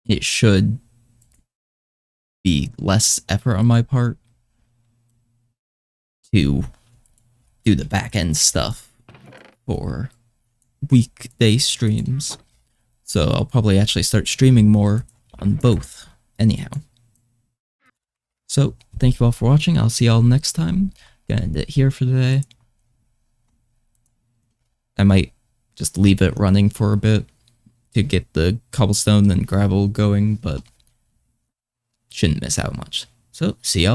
It should be less effort on my part to do the back end stuff for weekday streams. So I'll probably actually start streaming more on both anyhow. So thank you all for watching. I'll see y'all next time. Gonna end it here for today. I might just leave it running for a bit to get the cobblestone and gravel going, but shouldn't miss out much. So see y'all.